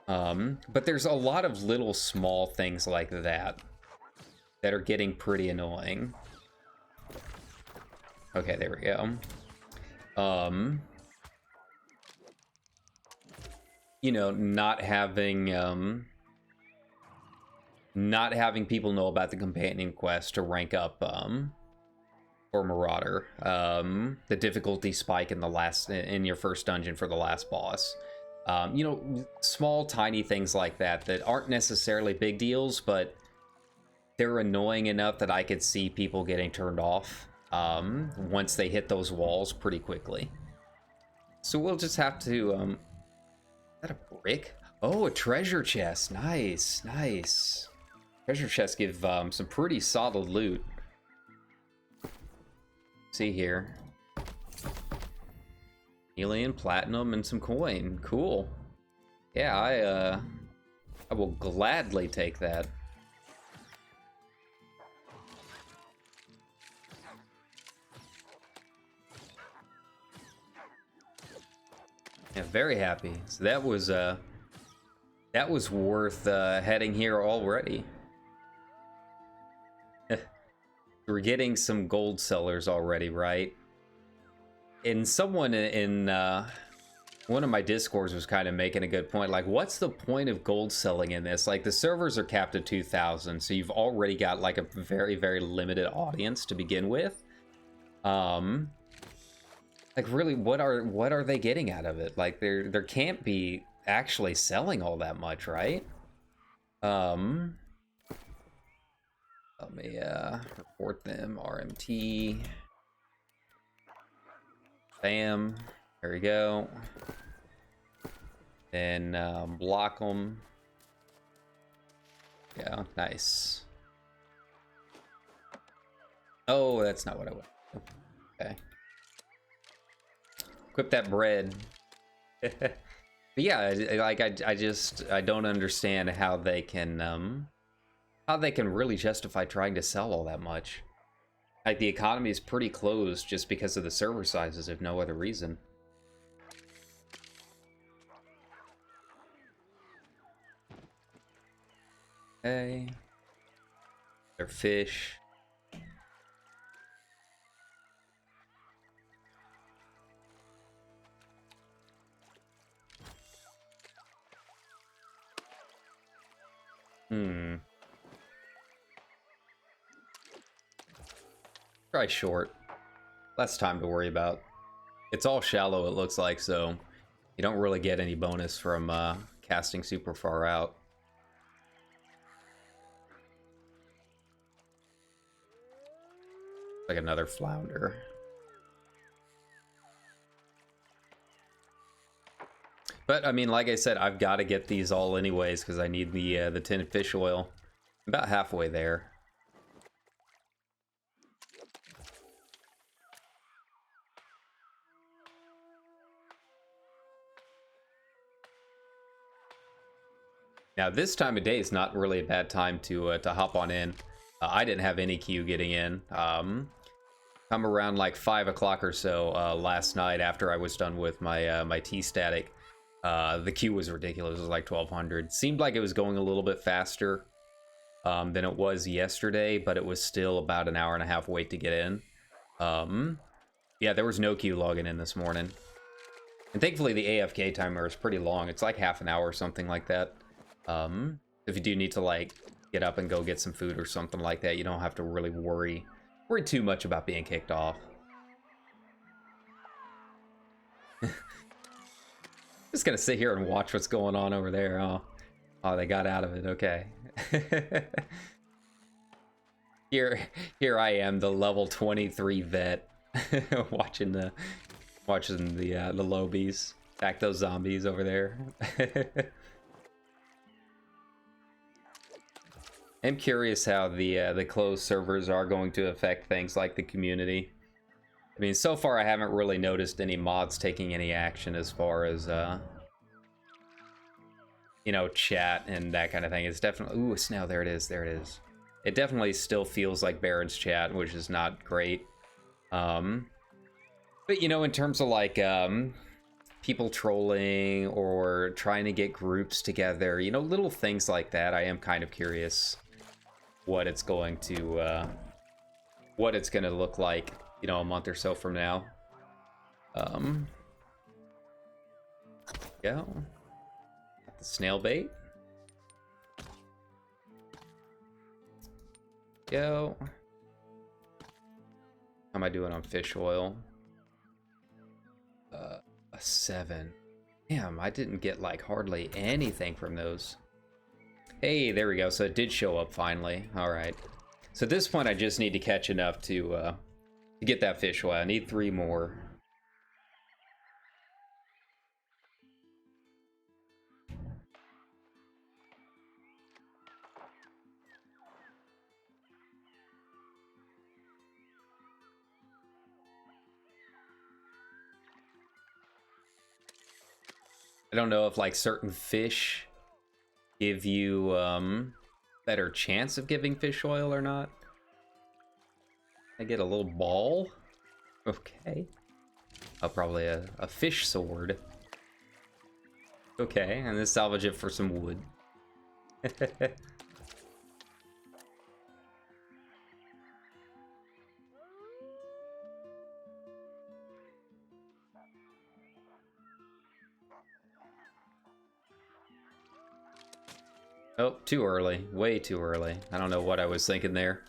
But there's a lot of little small things like that are getting pretty annoying. Okay, there we go. You know, not having people know about the companion quest to rank up or Marauder, the difficulty spike in your first dungeon for the last boss. You know, small tiny things like that aren't necessarily big deals, but they're annoying enough that I could see people getting turned off once they hit those walls pretty quickly. So we'll just have to is that a brick? Oh, a treasure chest. Nice, nice. Treasure chests give some pretty solid loot. See here, alien, platinum, and some coin. Cool. Yeah, I will gladly take that. Yeah, very happy. So that was worth heading here already. We're getting some gold sellers already, right? And someone in one of my discords was kind of making a good point. Like, what's the point of gold selling in this? Like, the servers are capped at 2,000, so you've already got like a very, very limited audience to begin with. Like, really, what are they getting out of it? Like, there can't be actually selling all that much, right? Let me report them. RMT. Bam. There we go. Then block them. Yeah, nice. Oh, that's not what I want. Okay. Equip that bread. But yeah, like I don't understand how they can really justify trying to sell all that much. Like, the economy is pretty closed just because of the server sizes, if no other reason. Okay. Their fish. Try short. Less time to worry about. It's all shallow, it looks like, so you don't really get any bonus from casting super far out. Like another flounder. But I mean, like I said, I've got to get these all anyways because I need the tin fish oil. About halfway there. Now, this time of day is not really a bad time to hop on in. I didn't have any queue getting in. Come around like 5 o'clock or so last night after I was done with my my T-static. The queue was ridiculous. It was like 1,200. Seemed like it was going a little bit faster than it was yesterday, but it was still about an hour and a half wait to get in. Yeah, there was no queue logging in this morning. And thankfully the AFK timer is pretty long. It's like half an hour or something like that. If you do need to like get up and go get some food or something like that, you don't have to really worry too much about being kicked off. Just gonna sit here and watch what's going on over there. Oh, they got out of it. Okay. Here I am, the level 23 vet, watching the lobies attack those zombies over there. I'm curious how the closed servers are going to affect things like the community. I mean, so far I haven't really noticed any mods taking any action as far as you know, chat and that kind of thing. It's definitely, ooh, a snail. There it is. There it is. It definitely still feels like Baron's chat, which is not great. But you know, in terms of like people trolling or trying to get groups together, you know, little things like that, I am kind of curious what it's going to look like, you know, a month or so from now. Yeah. The snail bait. Go. How am I doing on fish oil? A 7. Damn, I didn't get like hardly anything from those. Hey, there we go. So it did show up finally. All right. So at this point, I just need to catch enough to get that fish oil. I need 3 more. I don't know if like certain fish give you better chance of giving fish oil or not. I get a little ball. Okay. Probably a fish sword. Okay, and then salvage it for some wood. Oh, too early. Way too early. I don't know what I was thinking there.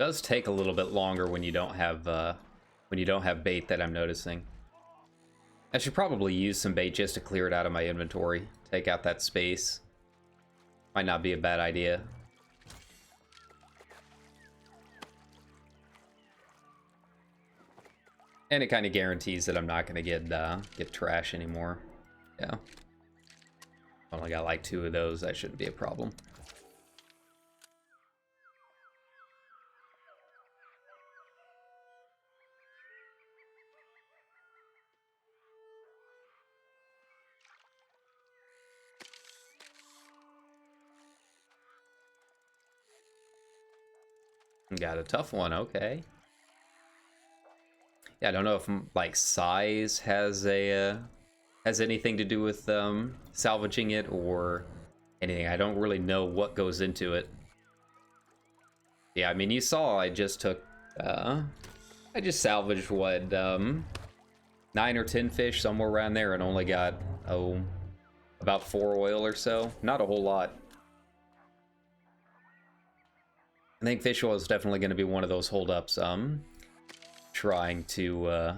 Does take a little bit longer when you don't have when you don't have bait that I'm noticing. I should probably use some bait just to clear it out of my inventory. Take out that space. Might not be a bad idea. And it kind of guarantees that I'm not going to get trash anymore. Yeah. Only got like 2 of those. That shouldn't be a problem. Got a tough one. Okay. Yeah, I don't know if like size has anything to do with salvaging it or anything. I don't really know what goes into it. Yeah, I mean, you saw I just took I just salvaged what 9 or 10 fish, somewhere around there, and only got about 4 oil or so. Not a whole lot. I think fish oil is definitely going to be one of those holdups. Trying to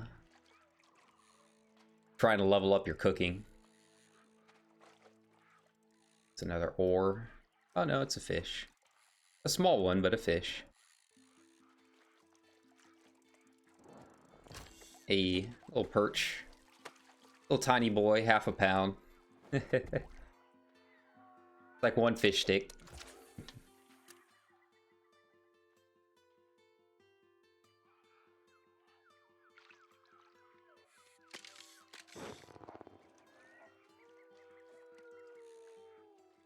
level up your cooking. It's another ore. Oh no, it's a fish. A small one, but a fish. A little perch. Little tiny boy, half a pound. Like 1 fish stick.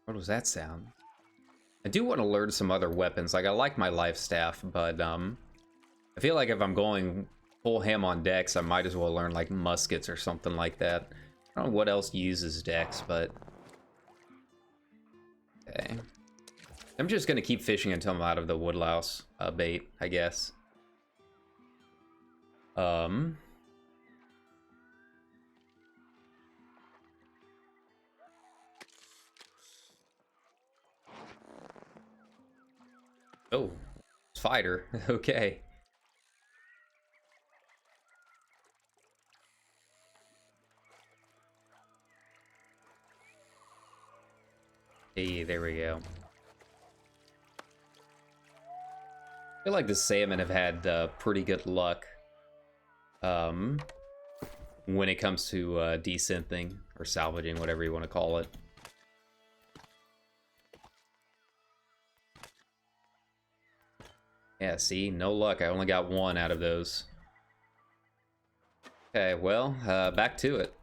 What was that sound? I do want to learn some other weapons. Like, I like my life staff, but I feel like if I'm going full ham on dex, I might as well learn like muskets or something like that. I don't know what else uses dex, but okay. I'm just gonna keep fishing until I'm out of the woodlouse bait, I guess. Oh, fighter. Okay. Hey, there we go. I feel like the salmon have had pretty good luck when it comes to desynthing or salvaging, whatever you want to call it. Yeah, see, no luck. I only got 1 out of those. Okay, well, back to it.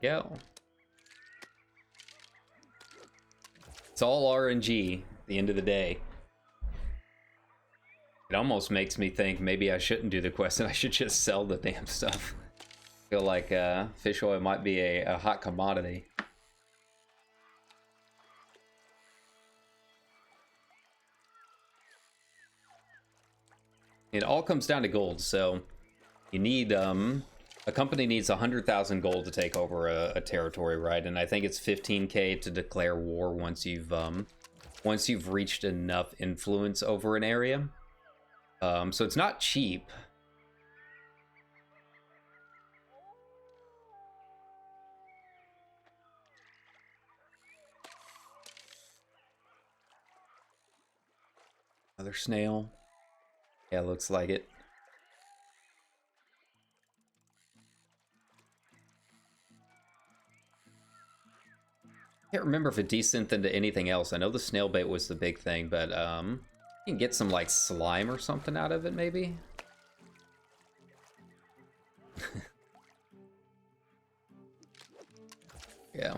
Go. It's all RNG at the end of the day. It almost makes me think maybe I shouldn't do the quest and I should just sell the damn stuff. I feel like fish oil might be a hot commodity. It all comes down to gold, so you need a company needs 100,000 gold to take over a territory, right? And I think it's 15k to declare war once you've reached enough influence over an area. So it's not cheap. Another snail. Yeah, looks like it. Can't remember if it desynthed into anything else. I know the snail bait was the big thing, but you can get some like slime or something out of it, maybe. Yeah.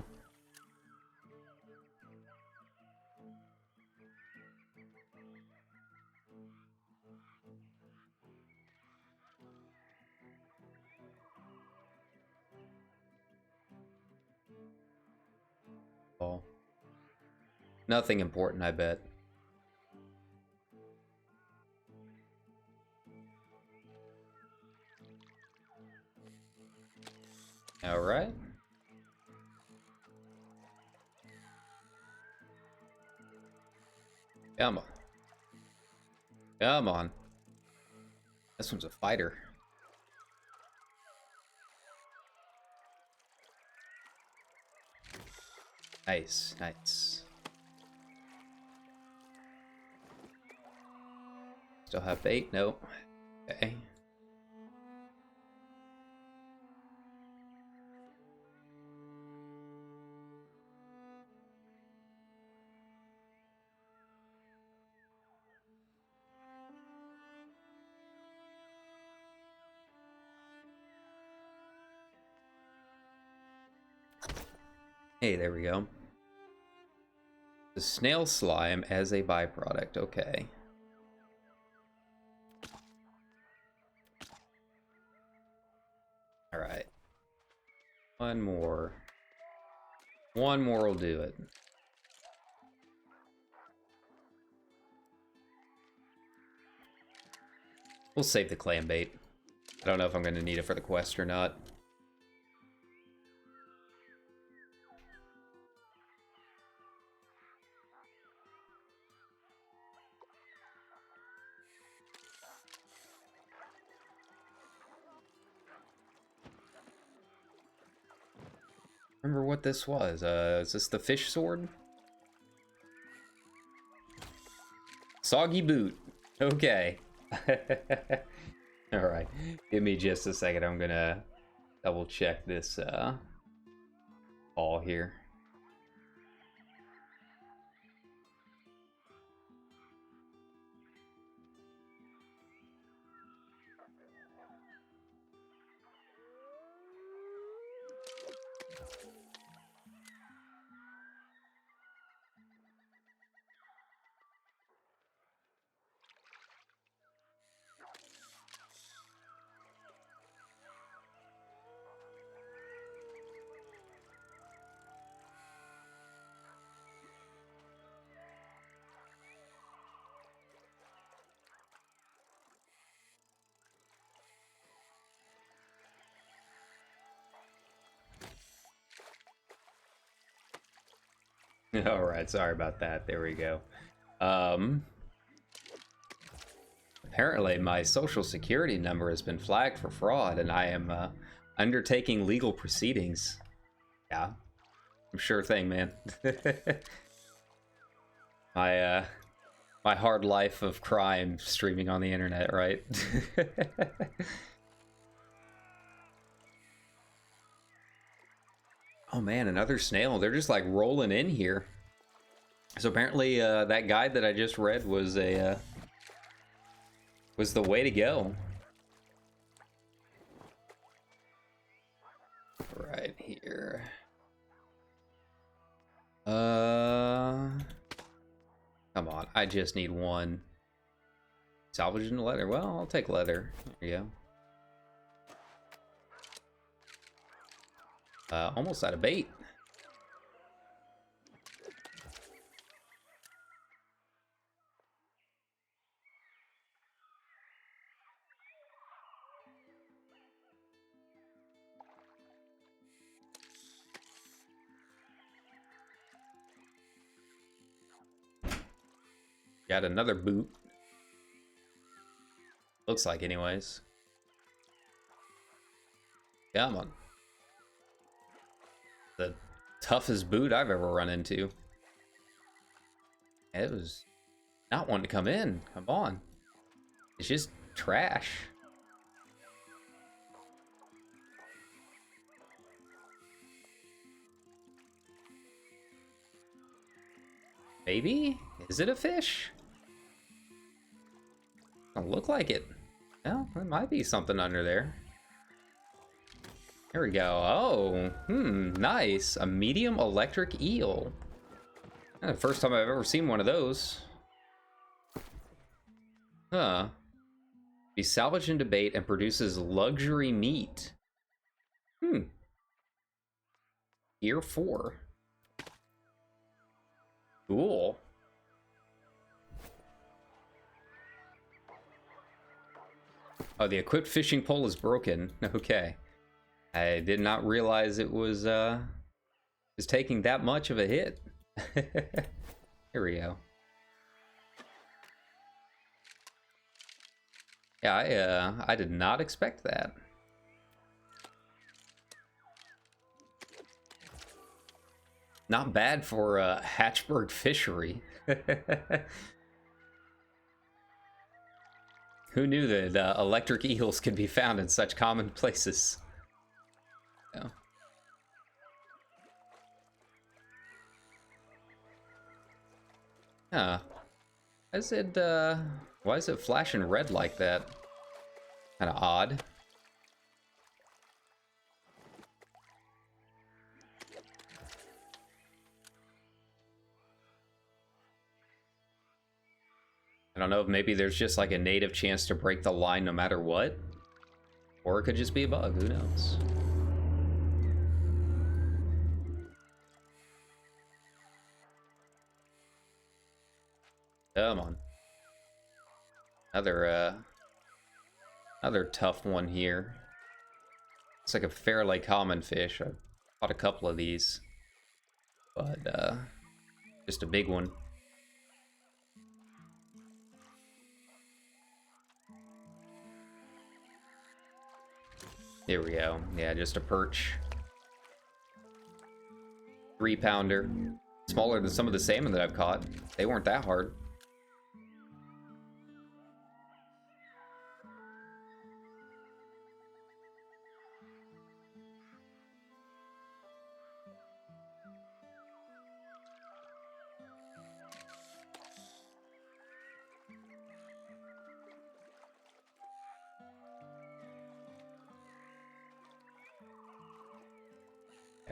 Oh. Nothing important, I bet. All right. Come on. Come on. This one's a fighter. Nice, nice. Still have bait? Nope. Okay. Hey, there we go. The snail slime as a byproduct. Okay. All right. One more. One more will do it. We'll save the clam bait. I don't know if I'm going to need it for the quest or not. Remember what this was? Is this the fish sword? Soggy boot. Okay. Alright. Give me just a second. I'm gonna double check this ball here. Alright, sorry about that. There we go. Apparently my social security number has been flagged for fraud and I am undertaking legal proceedings. Yeah, sure thing, man. My hard life of crime streaming on the internet, right? Oh man, another snail. They're just like rolling in here. So apparently that guide that I just read was the way to go. Right here. Come on, I just need one. Salvaging leather. Well, I'll take leather. There you go. Almost out of bait. Got another boot. Looks like, anyways. Come on. The toughest boot I've ever run into. It was not one to come in. Come on. It's just trash. Maybe? Is it a fish? Don't look like it. Well, there might be something under there. Here we go. Oh, nice. A medium electric eel. The first time I've ever seen one of those. Huh. Be salvaged into bait and produces luxury meat. Tier 4. Cool. Oh, the equipped fishing pole is broken. Okay. I did not realize it was taking that much of a hit. Here we go. Yeah, I did not expect that. Not bad for a Hatchburg fishery. Who knew that electric eels could be found in such common places? Yeah. Huh. Why is it flashing red like that? Kind of odd. I don't know if maybe there's just like a native chance to break the line no matter what. Or it could just be a bug, who knows? Come on. Another tough one here. It's like a fairly common fish. I've caught a couple of these. But, just a big one. Here we go. Yeah, just a perch. 3-pounder. Smaller than some of the salmon that I've caught. They weren't that hard.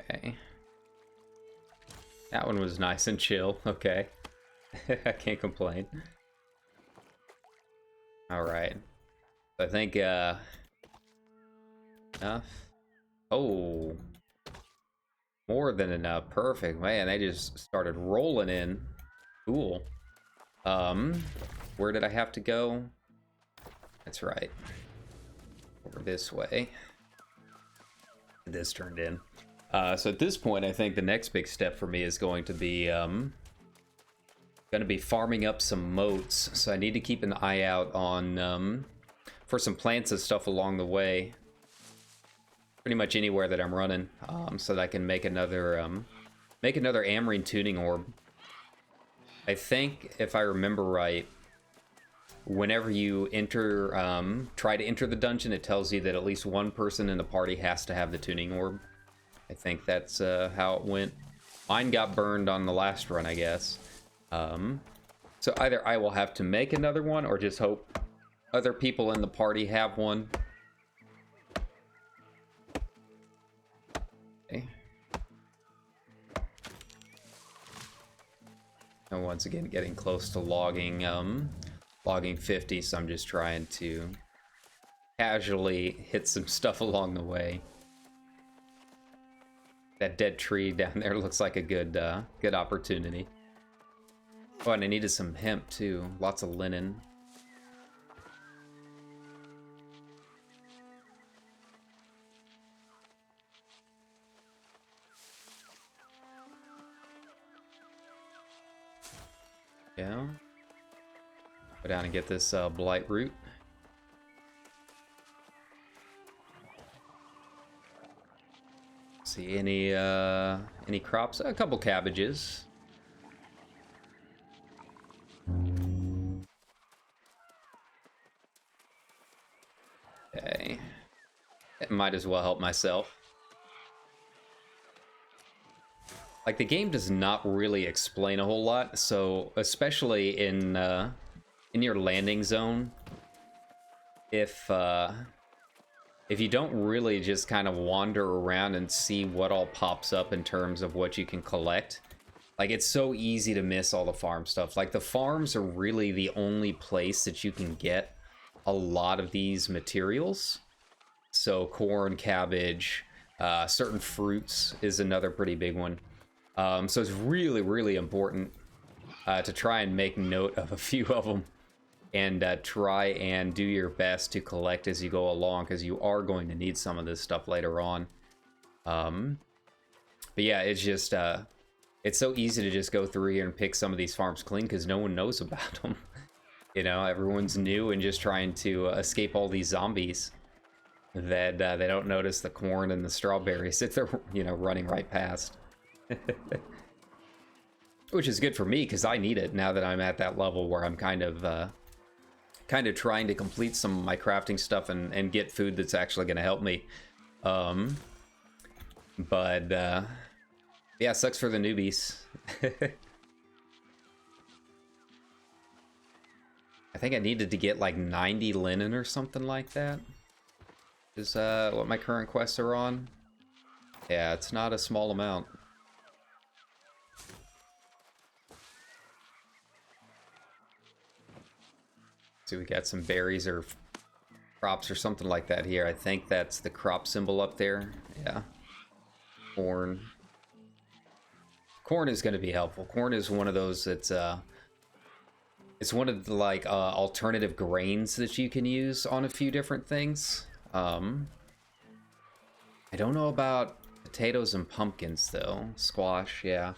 Okay. That one was nice and chill. Okay. I can't complain. Alright. I think, enough. Oh. More than enough. Perfect. Man, they just started rolling in. Cool. Where did I have to go? That's right. Over this way. This turned in. So at this point, I think the next big step for me is going to be farming up some moats. So I need to keep an eye out on for some plants and stuff along the way. Pretty much anywhere that I'm running, so that I can make another Amrine tuning orb. I think if I remember right, whenever you enter, try to enter the dungeon, it tells you that at least one person in the party has to have the tuning orb. I think that's how it went. Mine got burned on the last run, I guess. So either I will have to make another one or just hope other people in the party have one. Okay. And once again, getting close to logging 50, so I'm just trying to casually hit some stuff along the way. That dead tree down there looks like a good opportunity. Oh, and I needed some hemp too. Lots of linen. Yeah. Go down and get this blight root. See any crops? A couple cabbages. Okay. Might as well help myself. Like, the game does not really explain a whole lot, so especially in your landing zone, if you don't really just kind of wander around and see what all pops up in terms of what you can collect, like, it's so easy to miss all the farm stuff. Like, the farms are really the only place that you can get a lot of these materials. So corn, cabbage, certain fruits is another pretty big one. So it's really, really important to try and make note of a few of them and try and do your best to collect as you go along, because you are going to need some of this stuff later on. But yeah, it's just it's so easy to just go through here and pick some of these farms clean because no one knows about them. You know, everyone's new and just trying to escape all these zombies that they don't notice the corn and the strawberries that they're, you know, running right past. Which is good for me because I need it now that I'm at that level where I'm kind of trying to complete some of my crafting stuff and get food that's actually going to help me. But yeah, sucks for the newbies. I think I needed to get like 90 linen or something like that. Is what my current quests are on. Yeah, it's not a small amount. So we got some berries or crops or something like that here. I think that's the crop symbol up there. Yeah. Corn. Corn is going to be helpful. Corn is one of those that's it's one of the like alternative grains that you can use on a few different things. I don't know about potatoes and pumpkins though. Squash, yeah.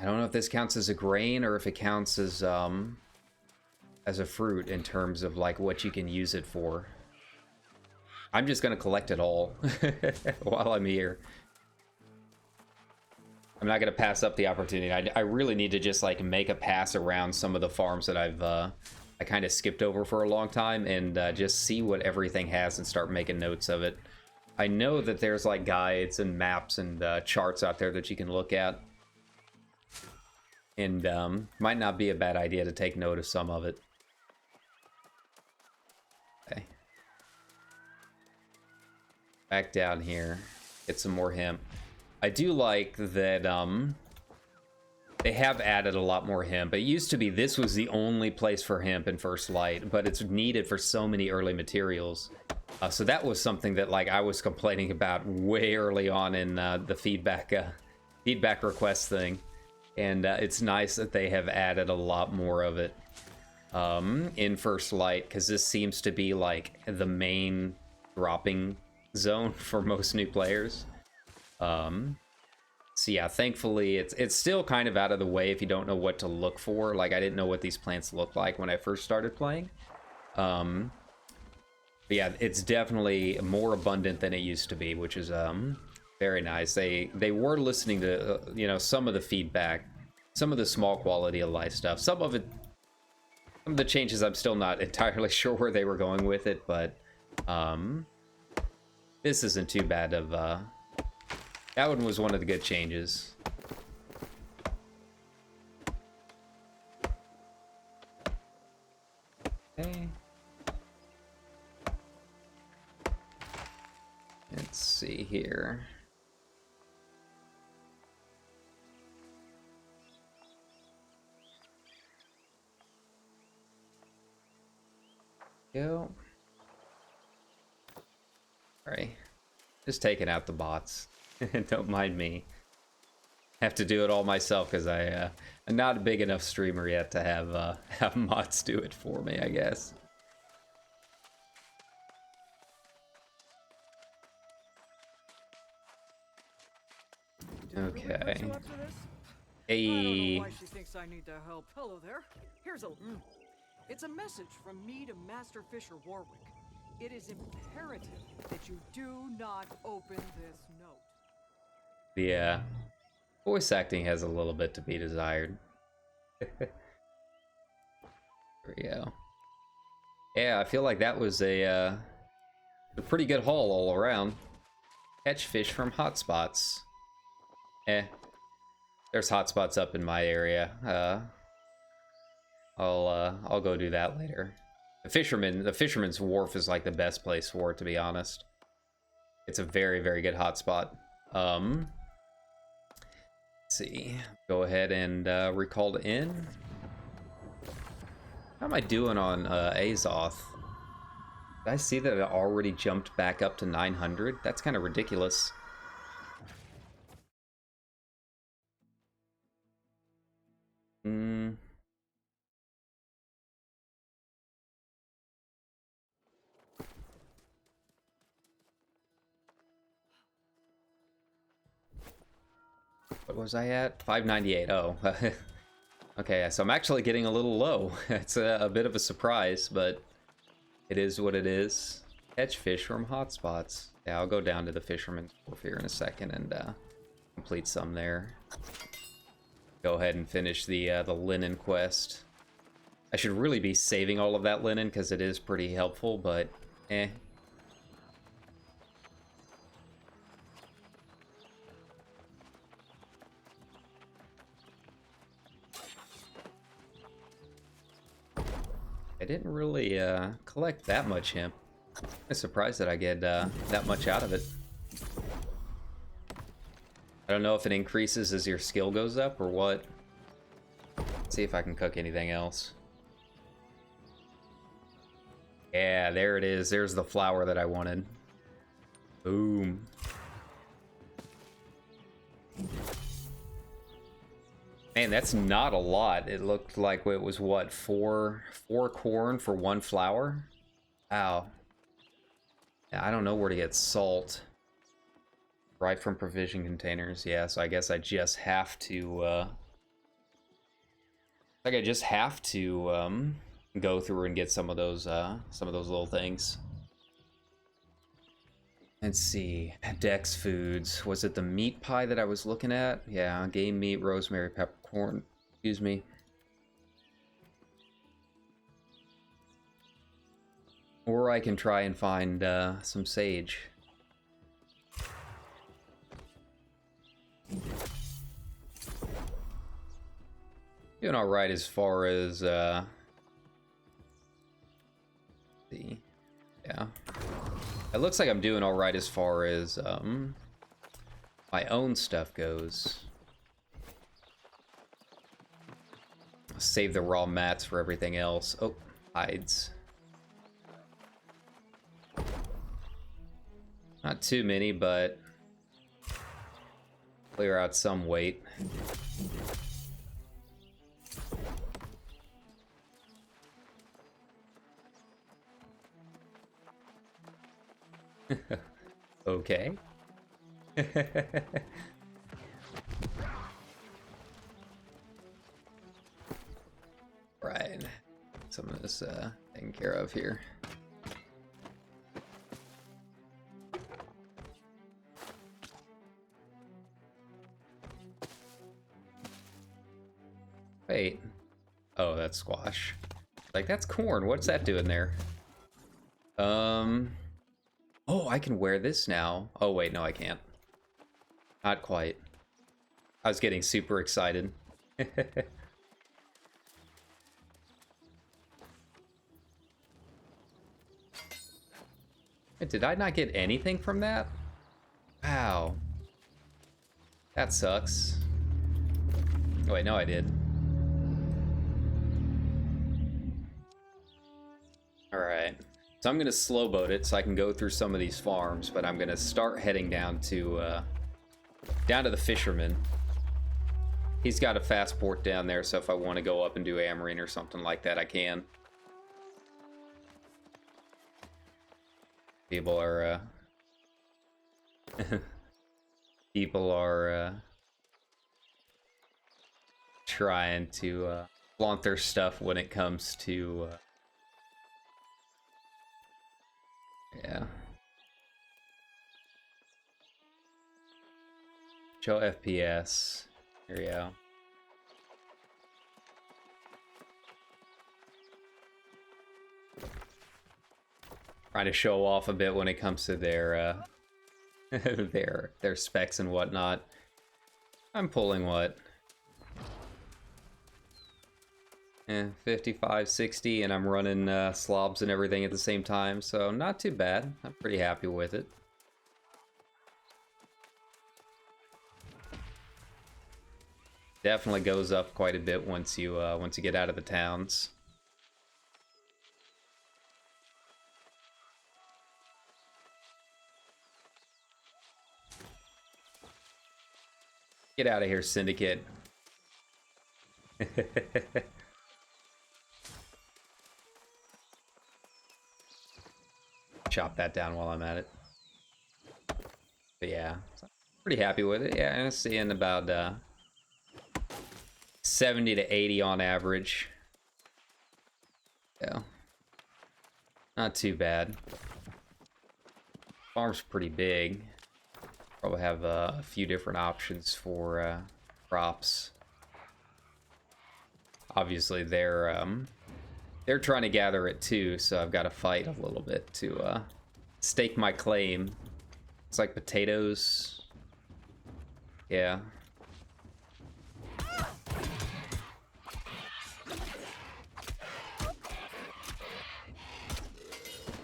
I don't know if this counts as a grain or if it counts as a fruit in terms of like what you can use it for. I'm just gonna collect it all while I'm here. I'm not gonna pass up the opportunity. I really need to just like make a pass around some of the farms that I kind of skipped over for a long time and just see what everything has and start making notes of it. I know that there's like guides and maps and charts out there that you can look at. And might not be a bad idea to take note of some of it. Okay. Back down here. Get some more hemp. I do like that they have added a lot more hemp. It used to be this was the only place for hemp in First Light, but it's needed for so many early materials. So that was something that like I was complaining about way early on in the feedback request thing. And it's nice that they have added a lot more of it in First Light, because this seems to be like the main dropping zone for most new players. So yeah, thankfully it's still kind of out of the way if you don't know what to look for. Like I didn't know what these plants looked like when I first started playing. But yeah, it's definitely more abundant than it used to be, which is very nice. They were listening to you know, some of the feedback, some of the small quality of life stuff. Some of the changes I'm still not entirely sure where they were going with it, but this isn't too bad of that one was one of the good changes. Okay. Let's see here. Go. Alright. Just taking out the bots. Don't mind me. Have to do it all myself because I'm not a big enough streamer yet to have mods do it for me, I guess. Okay. Hey. I don't know why she thinks I need the help. Hello there. Here's a. It's a message from me to Master Fisher Warwick. It is imperative that you do not open this note. Yeah. Voice acting has a little bit to be desired. There we go. Yeah, I feel like that was a pretty good haul all around. Catch fish from hotspots. There's hotspots up in my area. I'll go do that later. The fisherman's wharf is like the best place for it, to be honest. It's a very, very good hotspot. Let's see. Go ahead and recall to inn. How am I doing on Azoth? Did I see that it already jumped back up to 900? That's kind of ridiculous. What was I at? 598. Oh. Okay, so I'm actually getting a little low. It's a bit of a surprise, but it is what it is. Catch fish from hotspots. Yeah, I'll go down to the Fisherman's Wharf here in a second and complete some there. Go ahead and finish the linen quest. I should really be saving all of that linen because it is pretty helpful, but eh. I didn't really collect that much hemp. I'm surprised that I get that much out of it. I don't know if it increases as your skill goes up or what. Let's see if I can cook anything else. Yeah, there it is. There's the flour that I wanted. Boom. Man, that's not a lot. It looked like it was, what, four corn for 1 flour? Wow. Yeah, I don't know where to get salt. Right from provision containers. Yeah, so I guess I just have to, go through and get some of those little things. Let's see. Dex Foods. Was it the meat pie that I was looking at? Yeah, game meat, rosemary, peppercorn. Excuse me. Or I can try and find some sage. Doing all right as far as yeah. It looks like I'm doing all right as far as my own stuff goes. I'll save the raw mats for everything else. Oh, hides. Not too many, but clear out some weight. Okay. Right. Some of this taken care of here. Wait. Oh, that's squash. Like, that's corn. What's that doing there? Oh, I can wear this now. Oh, wait, no, I can't. Not quite. I was getting super excited. Did I not get anything from that? Wow. That sucks. Oh, wait, no, I did. Alright. So I'm going to slow boat it so I can go through some of these farms, but I'm going to start heading down to the fisherman. He's got a fast port down there, so if I want to go up and do Amrine or something like that, I can. People are trying to flaunt their stuff when it comes to yeah. Show FPS. Here we go. Trying to show off a bit when it comes to their their specs and whatnot. I'm pulling what? 55, 60, and I'm running slobs and everything at the same time, so not too bad. I'm pretty happy with it. Definitely goes up quite a bit once you get out of the towns. Get out of here, Syndicate. Chop that down while I'm at it. But yeah, pretty happy with it. Yeah, I'm seeing about 70 to 80 on average. Yeah. Not too bad. Farm's pretty big. Probably have a few different options for crops. Obviously, they're trying to gather it too, so I've got to fight a little bit to stake my claim. It's like potatoes. Yeah.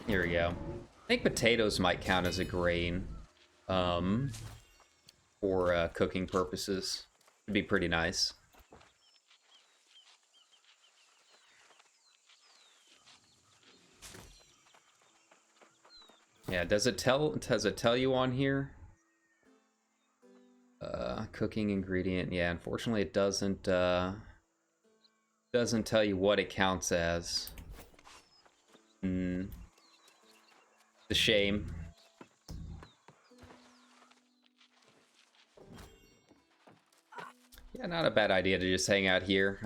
Here we go. I think potatoes might count as a grain for cooking purposes. It'd be pretty nice. Yeah, does it tell you on here? Cooking ingredient. Yeah, unfortunately it doesn't tell you what it counts as. It's a shame. Yeah, not a bad idea to just hang out here.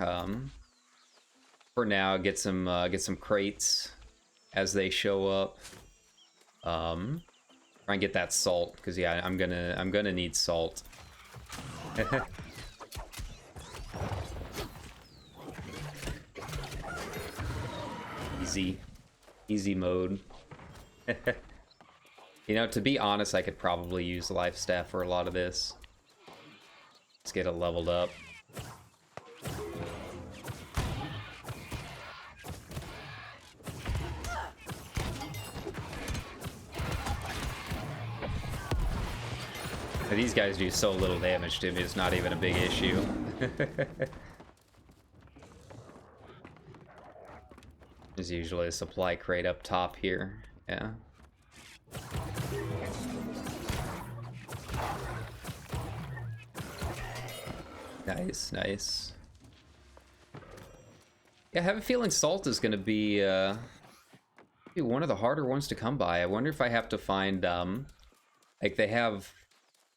For now, get some crates as they show up. Try and get that salt, because yeah, I'm gonna need salt. Easy mode. You know, to be honest, I could probably use life staff for a lot of this. Let's get it leveled up. These guys do so little damage to me, it's not even a big issue. There's usually a supply crate up top here. Yeah. Nice. Yeah, I have a feeling salt is going to be one of the harder ones to come by. I wonder if I have to find, like they have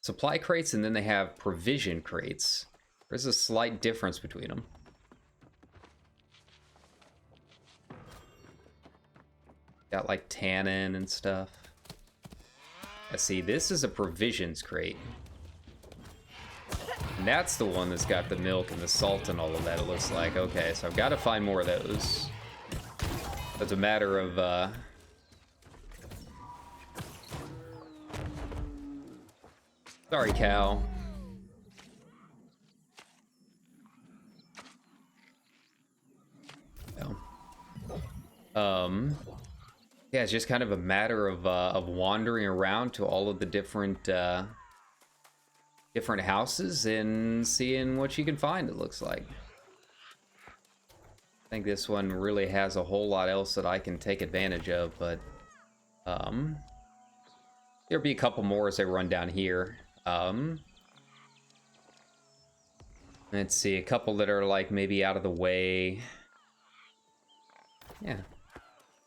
supply crates and then they have provision crates. There's a slight difference between them. Got like tannin and stuff. I see, this is a provisions crate. And that's the one that's got the milk and the salt and all of that, it looks like. Okay, so I've got to find more of those. It's a matter of, Sorry, cow. No. Yeah, it's just kind of a matter of wandering around to all of the different different houses and seeing what you can find, it looks like. I think this one really has a whole lot else that I can take advantage of, but there'll be a couple more as I run down here. Let's see, a couple that are like maybe out of the way. Yeah.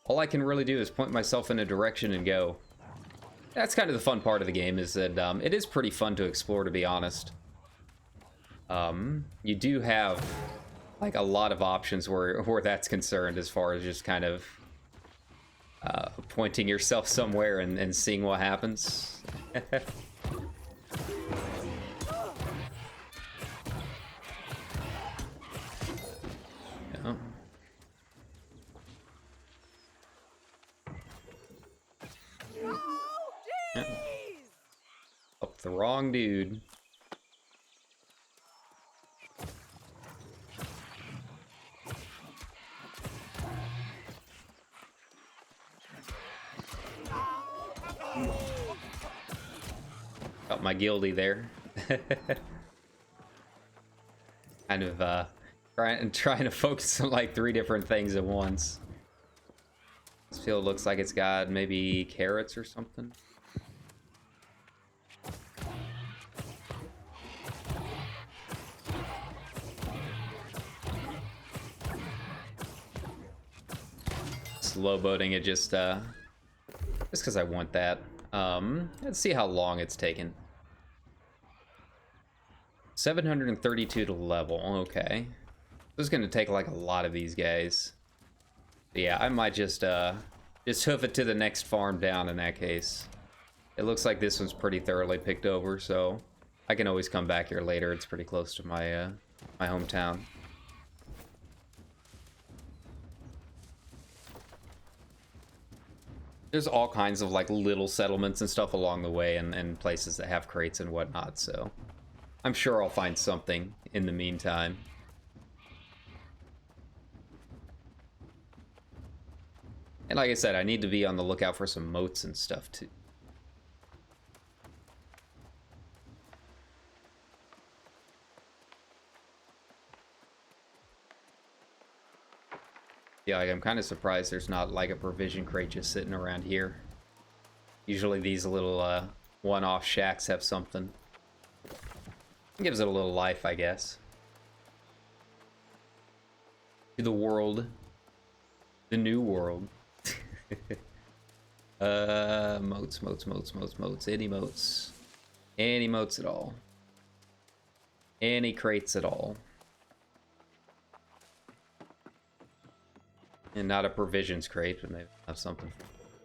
All I can really do is point myself in a direction and go. That's kind of the fun part of the game, is that it is pretty fun to explore, to be honest. You do have like a lot of options where that's concerned, as far as just kind of pointing yourself somewhere and seeing what happens. Yeah. Yeah. Oh, the wrong dude. Got my guildie there. Kind of trying to focus on like 3 different things at once. This field looks like it's got maybe carrots or something. Slow boating it just because I want that. Let's see how long it's taken. 732 to level. Okay. This is gonna take like a lot of these guys. But yeah, I might just hoof it to the next farm down in that case. It looks like this one's pretty thoroughly picked over, so I can always come back here later. It's pretty close to my my hometown. There's all kinds of like little settlements and stuff along the way, and places that have crates and whatnot, so I'm sure I'll find something in the meantime. And like I said, I need to be on the lookout for some moats and stuff too. Yeah, like, I'm kind of surprised there's not like a provision crate just sitting around here. Usually these little one-off shacks have something. It gives it a little life, I guess. To the world. The new world. Moats. Any moats. Any moats at all. Any crates at all. And not a provisions crate, but maybe have something.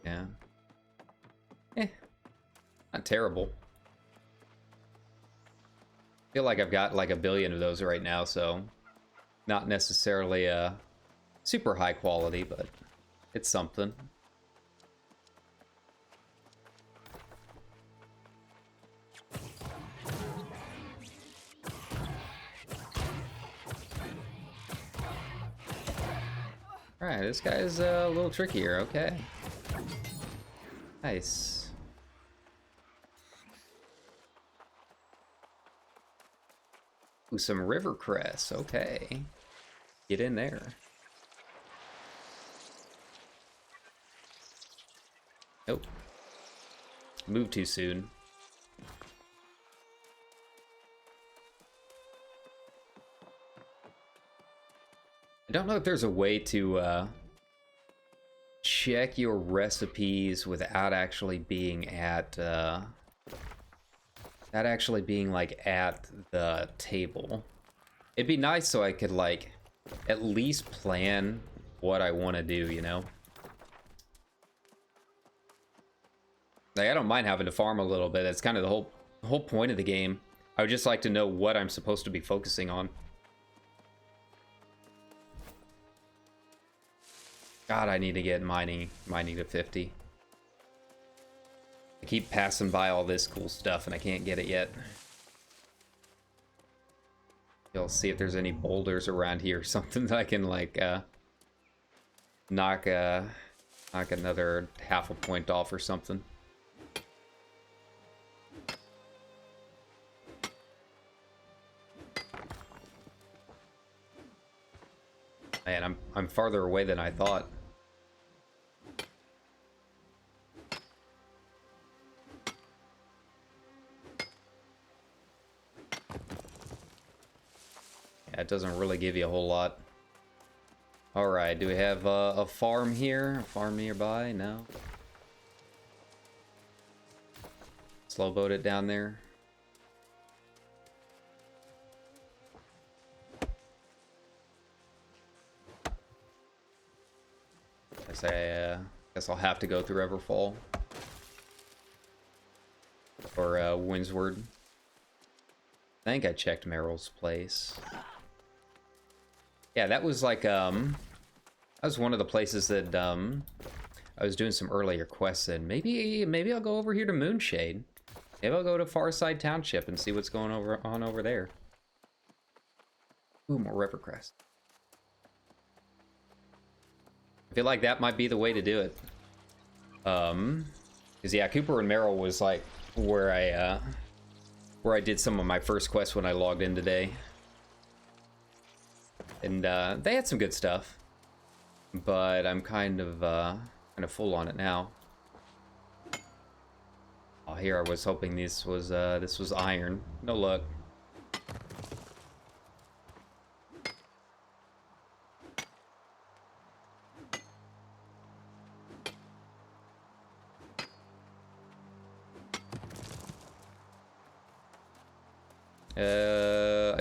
Yeah. Not terrible. I feel like I've got like a billion of those right now, so not necessarily super high quality, but it's something. Alright, this guy's a little trickier, okay. Nice. Ooh, some river cress, okay. Get in there. Nope. Move too soon. I don't know if there's a way to check your recipes without actually being at like at the table. It'd be nice so I could like at least plan what I want to do, you know? Like, I don't mind having to farm a little bit. That's kind of the whole point of the game. I would just like to know what I'm supposed to be focusing on. God, I need to get mining to 50. I keep passing by all this cool stuff and I can't get it yet. I'll see if there's any boulders around here or something that I can like knock another half a point off or something. Man, I'm farther away than I thought. Yeah, it doesn't really give you a whole lot. Alright, do we have a farm here? A farm nearby? No. Slow boat it down there. Guess I'll have to go through Everfall. Or Windsward. I think I checked Meryl's place. Yeah, that was like that was one of the places that I was doing some earlier quests in. Maybe I'll go over here to Moonshade. Maybe I'll go to Farside Township and see what's going on over there. Ooh, more Rivercrest. I feel like that might be the way to do it. Cause yeah, Cooper and Meryl was like where I did some of my first quests when I logged in today. And they had some good stuff. But I'm kind of full on it now. Oh, here I was hoping this was iron. No luck.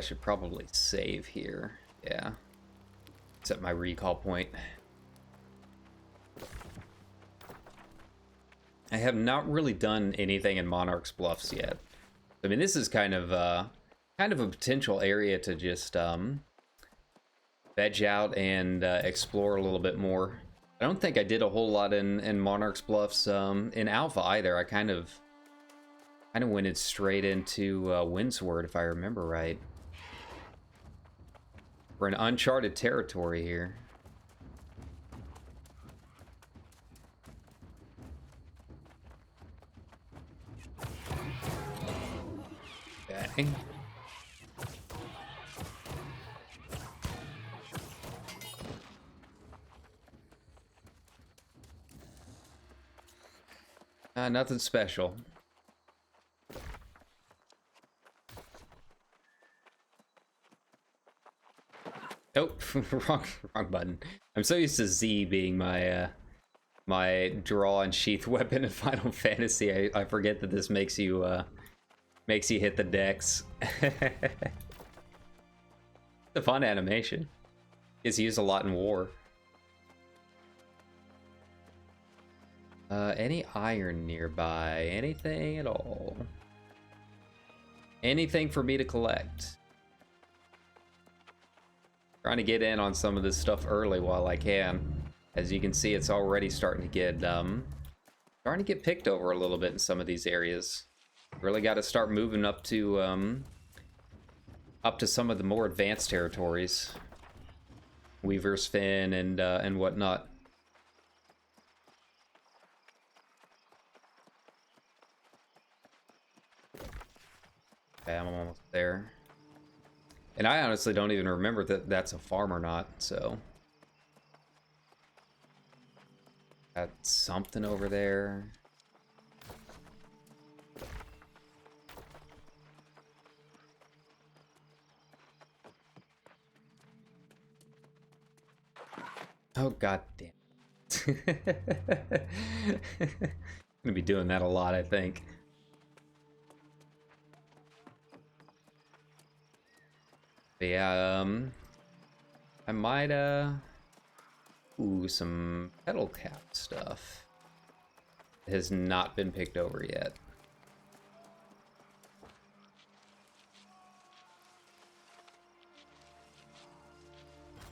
I should probably save here. Yeah. Set my recall point. I have not really done anything in Monarch's Bluffs yet. I mean, this is kind of a potential area to just veg out and explore a little bit more. I don't think I did a whole lot in Monarch's Bluffs in Alpha either. I kind of went it straight into Windsward, if I remember right. We're in uncharted territory here. Okay. Nothing special. Oh, wrong button. I'm so used to Z being my my draw and sheath weapon in Final Fantasy. I forget that this makes you hit the decks. It's a fun animation. It's used a lot in war. Any iron nearby? Anything at all? Anything for me to collect? Trying to get in on some of this stuff early while I can. As you can see, it's already starting to get picked over a little bit in some of these areas. Really got to start moving up to some of the more advanced territories, Weaver's Fin and whatnot. Okay, I'm almost there. And I honestly don't even remember that that's a farm or not, so. Got something over there. Oh, god damn. I'm gonna be doing that a lot, I think. But yeah, I might, ooh, some pedal cap stuff. It has not been picked over yet.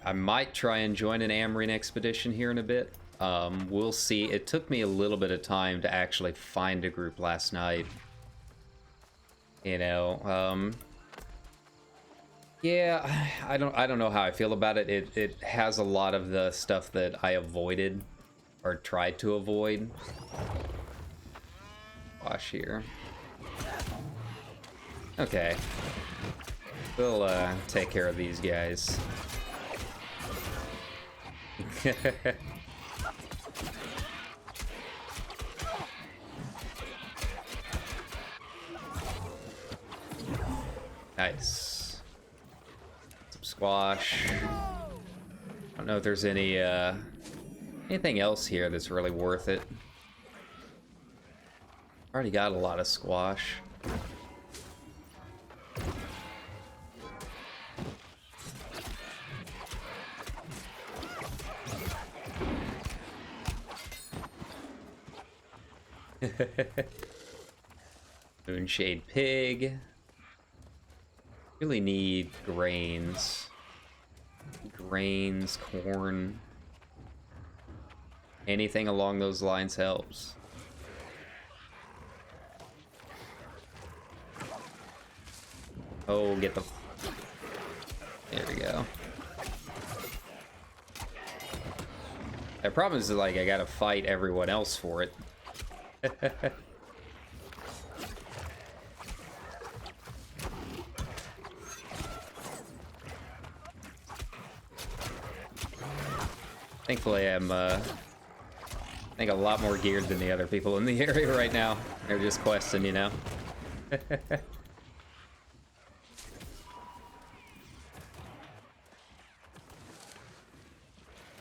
I might try and join an Amrine expedition here in a bit. We'll see. It took me a little bit of time to actually find a group last night. You know, yeah, I don't know how I feel about it. It has a lot of the stuff that I avoided or tried to avoid. Wash here. Okay. We'll take care of these guys. Nice. Some squash. I don't know if there's any anything else here that's really worth it. Already got a lot of squash. Moonshade pig. Really need grains. Grains, corn. Anything along those lines helps. Oh, get the... There we go. The problem is, like, I gotta fight everyone else for it. Thankfully, I'm, I think a lot more geared than the other people in the area right now. They're just questing, you know?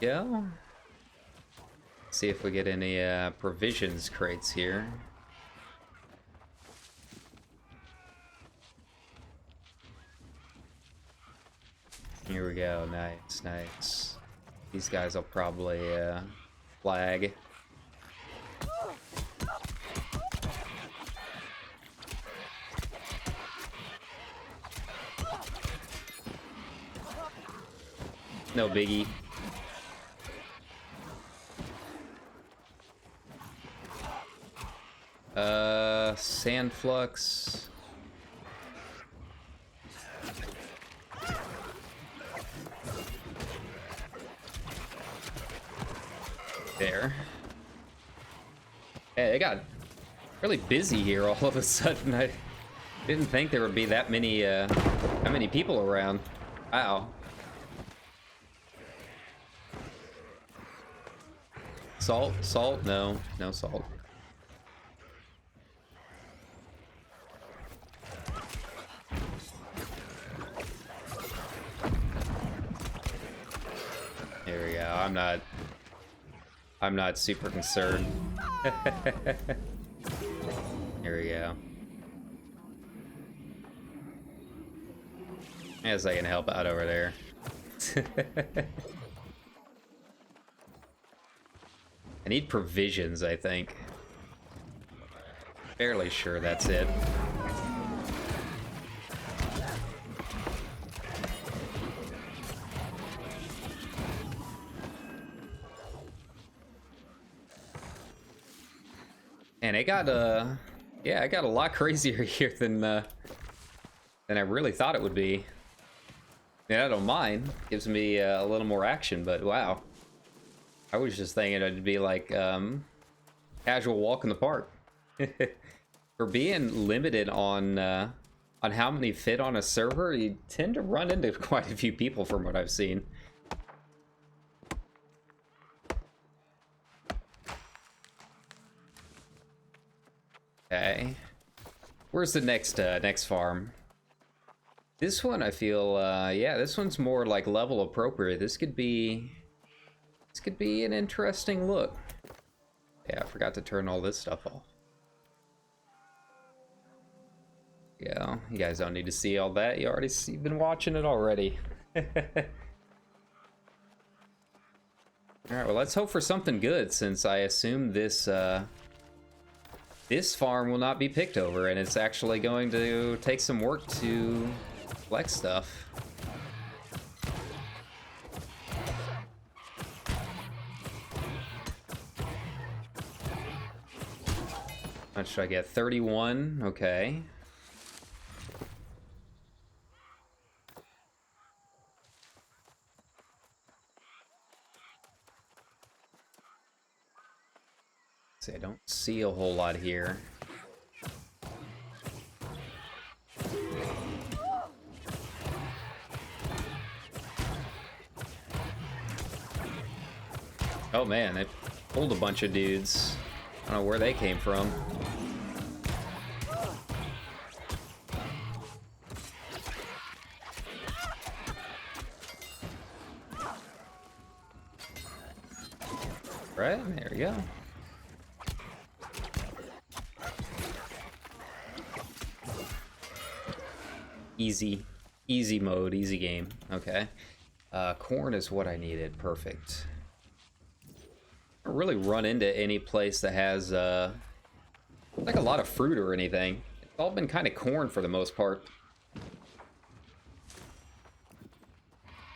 Yeah. See if we get any provisions crates here. Here we go. Nice, nice. These guys will probably flag. No biggie. Sand flux. There. Hey, it got really busy here all of a sudden. I didn't think there would be that many people around. Wow. Salt? Salt? No. No salt. Here we go. I'm not super concerned. Here we go. As I can help out over there. I need provisions, I think. Fairly sure that's it. And it got yeah, it got a lot crazier here than I really thought it would be. Yeah, I don't mind. Gives me a little more action, but wow. I was just thinking it'd be like casual walk in the park. For being limited on how many fit on a server, you tend to run into quite a few people from what I've seen. Okay. Where's the next farm? This one I feel yeah, this one's more like level appropriate. This could be an interesting look. Yeah, I forgot to turn all this stuff off. Yeah, you guys don't need to see all that. You've been watching it already. Alright, well let's hope for something good, since I assume this farm will not be picked over, and it's actually going to take some work to collect stuff. How much should I get? 31? Okay. See, I don't see a whole lot here. Oh man, they pulled a bunch of dudes. I don't know where they came from. Right, there we go. Easy mode, easy game. Okay. Corn is what I needed. Perfect. I don't really run into any place that has like a lot of fruit or anything. It's all been kind of corn for the most part.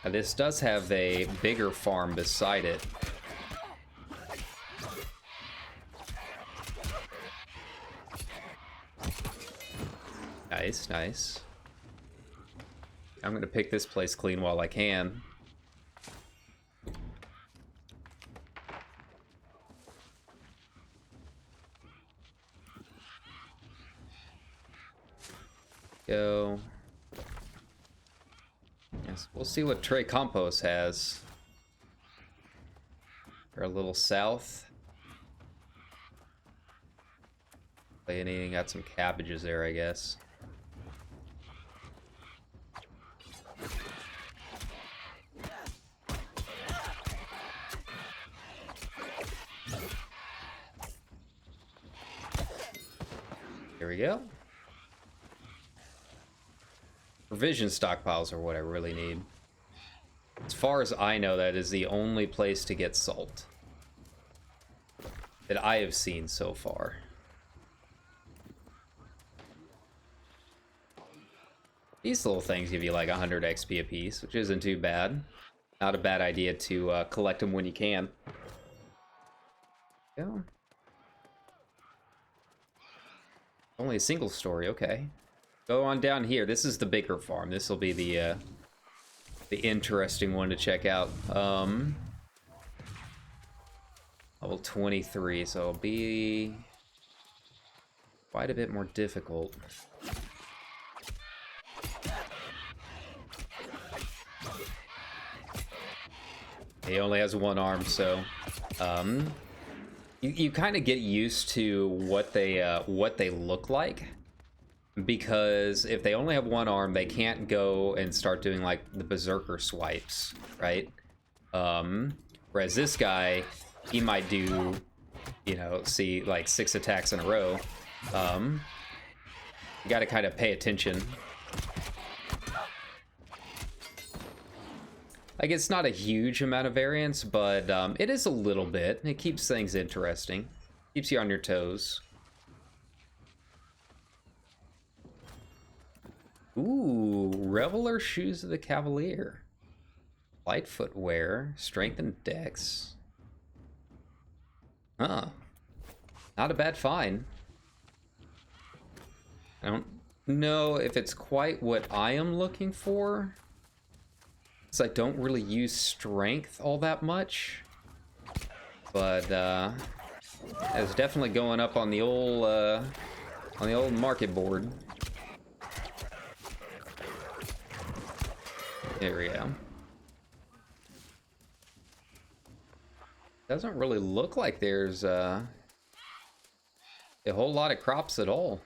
This does have a bigger farm beside it. Nice, nice. I'm gonna pick this place clean while I can. Go. Yes, we'll see what Trey Compost has. Or a little south. Anything, got some cabbages there, I guess. Here we go. Provision stockpiles are what I really need. As far as I know, that is the only place to get salt that I have seen so far. These little things give you like 100 XP apiece, which isn't too bad. Not a bad idea to collect them when you can. Yeah. Only a single story, okay. Go on down here. This is the bigger farm. This will be the interesting one to check out. Level 23, so it'll be quite a bit more difficult. He only has one arm, so you kind of get used to what they look like, because if they only have one arm, they can't go and start doing like the berserker swipes, right? Whereas this guy, he might do, you know, see like 6 attacks in a row. You got to kind of pay attention. Like, it's not a huge amount of variance, but it is a little bit. It keeps things interesting. Keeps you on your toes. Ooh, Reveler Shoes of the Cavalier. Light footwear, strength and dex. Huh. Not a bad find. I don't know if it's quite what I am looking for, because I don't really use strength all that much. But it's definitely going up on the old market board. There we go. Doesn't really look like there's a whole lot of crops at all.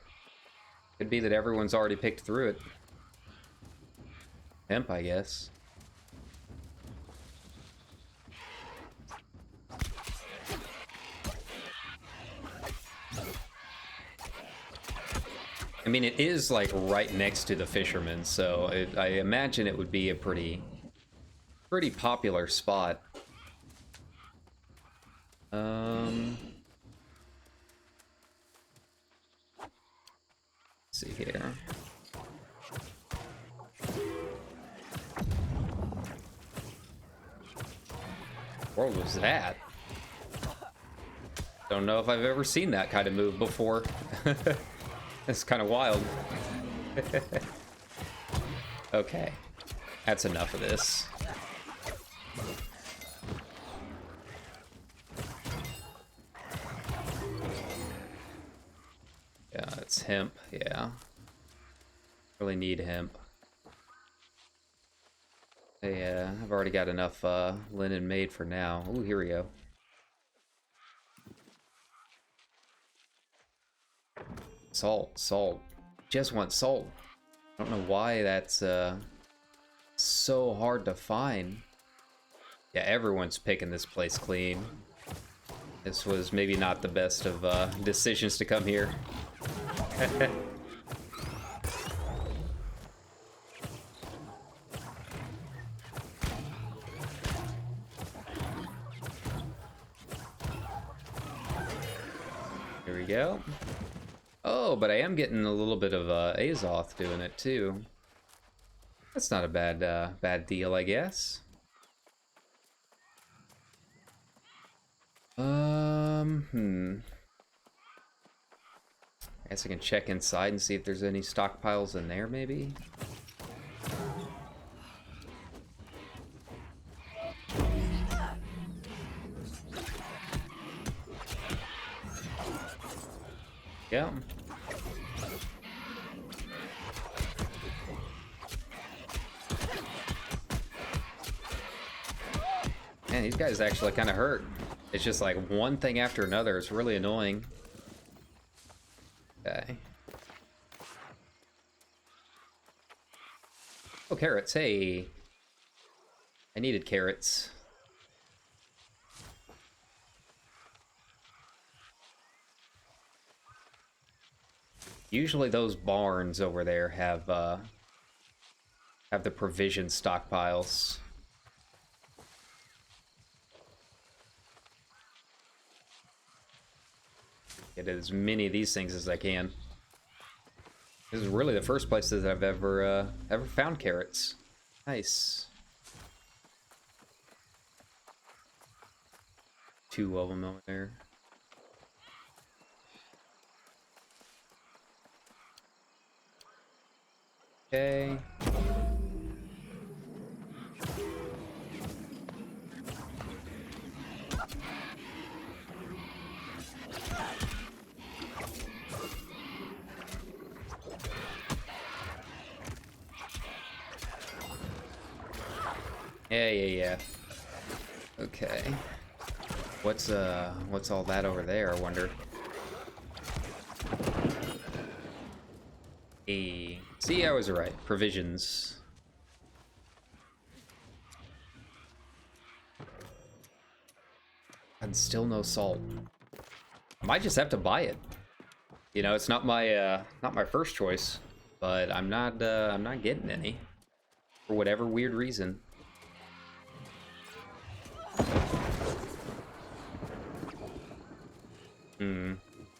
Could be that everyone's already picked through it. Hemp, I guess. I mean, it is like right next to the fishermen, so I imagine it would be a pretty popular spot. Let's see here. What was that? Don't know if I've ever seen that kind of move before. It's kind of wild. Okay, that's enough of this. Yeah, it's hemp, yeah. Really need hemp. Yeah, I've already got enough linen made for now. Ooh, here we go. Salt, salt. Just want salt. I don't know why that's so hard to find. Yeah, everyone's picking this place clean. This was maybe not the best of decisions to come here. Here we go. Oh, but I am getting a little bit of Azoth doing it too. That's not a bad deal, I guess. I guess I can check inside and see if there's any stockpiles in there, maybe. Yeah. Man, these guys actually kind of hurt. It's just like one thing after another. It's really annoying. Okay. Oh, carrots. Hey. I needed carrots. Usually those barns over there have the provision stockpiles. Get as many of these things as I can. This is really the first place that I've ever found carrots. Nice. 2 of them over there. Okay. Yeah. Okay. What's all that over there, I wonder? Hey. See, I was right. Provisions. And still no salt. I might just have to buy it. You know, it's not my first choice, but I'm not getting any for whatever weird reason.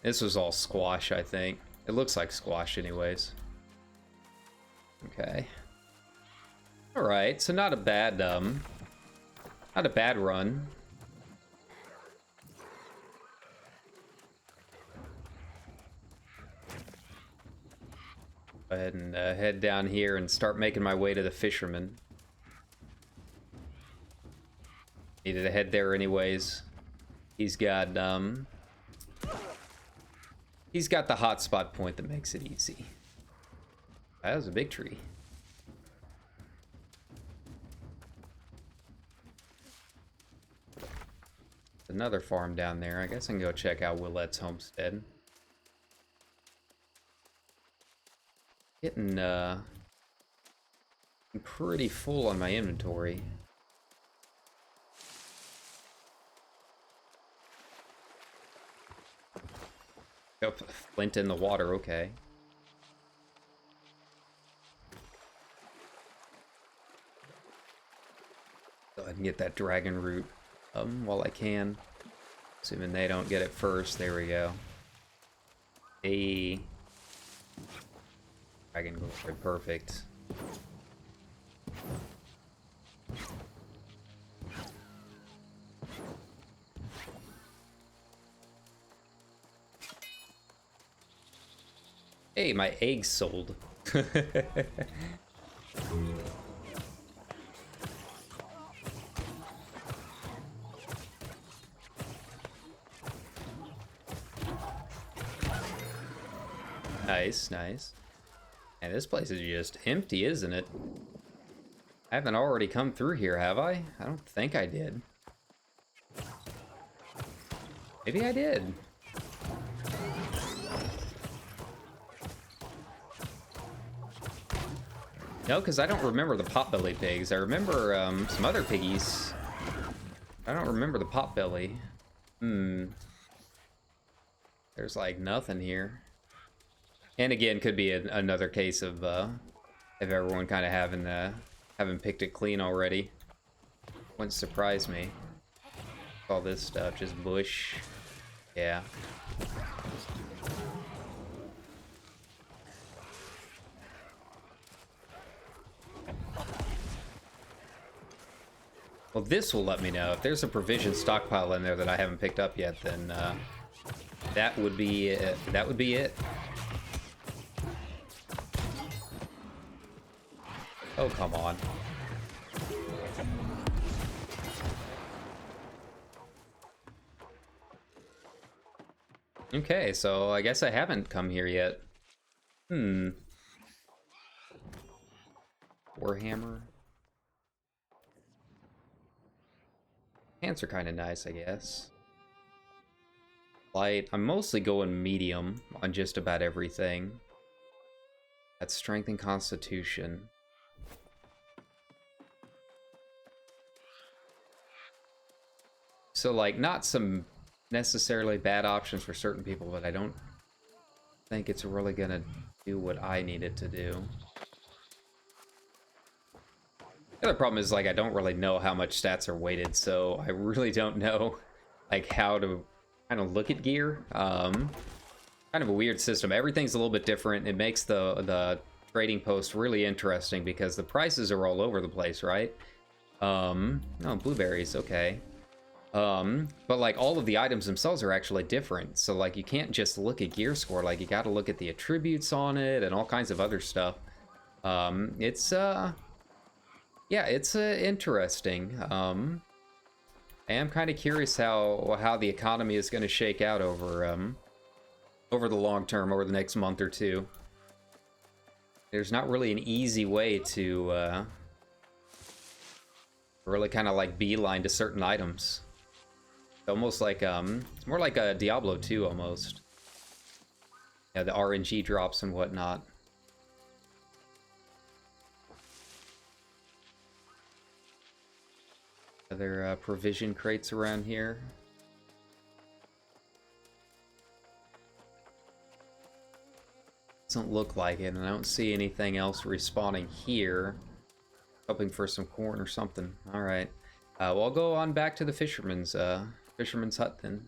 This was all squash, I think. It looks like squash anyways. Okay. Alright, so not a bad run. Go ahead and head down here and start making my way to the fisherman. Needed to head there anyways. He's got the hotspot point that makes it easy. That was a big tree. Another farm down there. I guess I can go check out Willette's homestead. Getting pretty full on my inventory. Oh, flint in the water, okay. Go ahead and get that dragon root while I can. Assuming they don't get it first. There we go. Hey. Dragon goes perfect. Hey, my eggs sold. Nice. And this place is just empty, isn't it? I haven't already come through here, have I? I don't think I did. Maybe I did. No, because I don't remember the potbelly pigs. I remember some other piggies. I don't remember the potbelly. There's like nothing here. And again, could be another case of everyone kind of having picked it clean already. Wouldn't surprise me. All this stuff, just bush. Yeah. Well, this will let me know. If there's a provision stockpile in there that I haven't picked up yet, then that would be it. That would be it. Oh, come on. Okay, so I guess I haven't come here yet. Warhammer. Pants are kind of nice, I guess. Light. I'm mostly going medium on just about everything. That's strength and constitution. So, like, not some necessarily bad options for certain people, but I don't think it's really gonna do what I need it to do. The other problem is, like, I don't really know how much stats are weighted, so I really don't know, like, how to kind of look at gear. Kind of a weird system. Everything's a little bit different. It makes the trading post really interesting because the prices are all over the place, right? Oh, blueberries, okay. But like all of the items themselves are actually different. So like you can't just look at gear score, like you got to look at the attributes on it and all kinds of other stuff. It's yeah, it's interesting. I am kind of curious how the economy is going to shake out over the long term, over the next month or two. There's not really an easy way to really kind of like beeline to certain items. Almost like it's more like a Diablo 2 almost. Yeah, the RNG drops and whatnot. Other provision crates around here. Doesn't look like it, and I don't see anything else respawning here. Hoping for some corn or something. All right. Well, I'll go on back to the fisherman's hut then.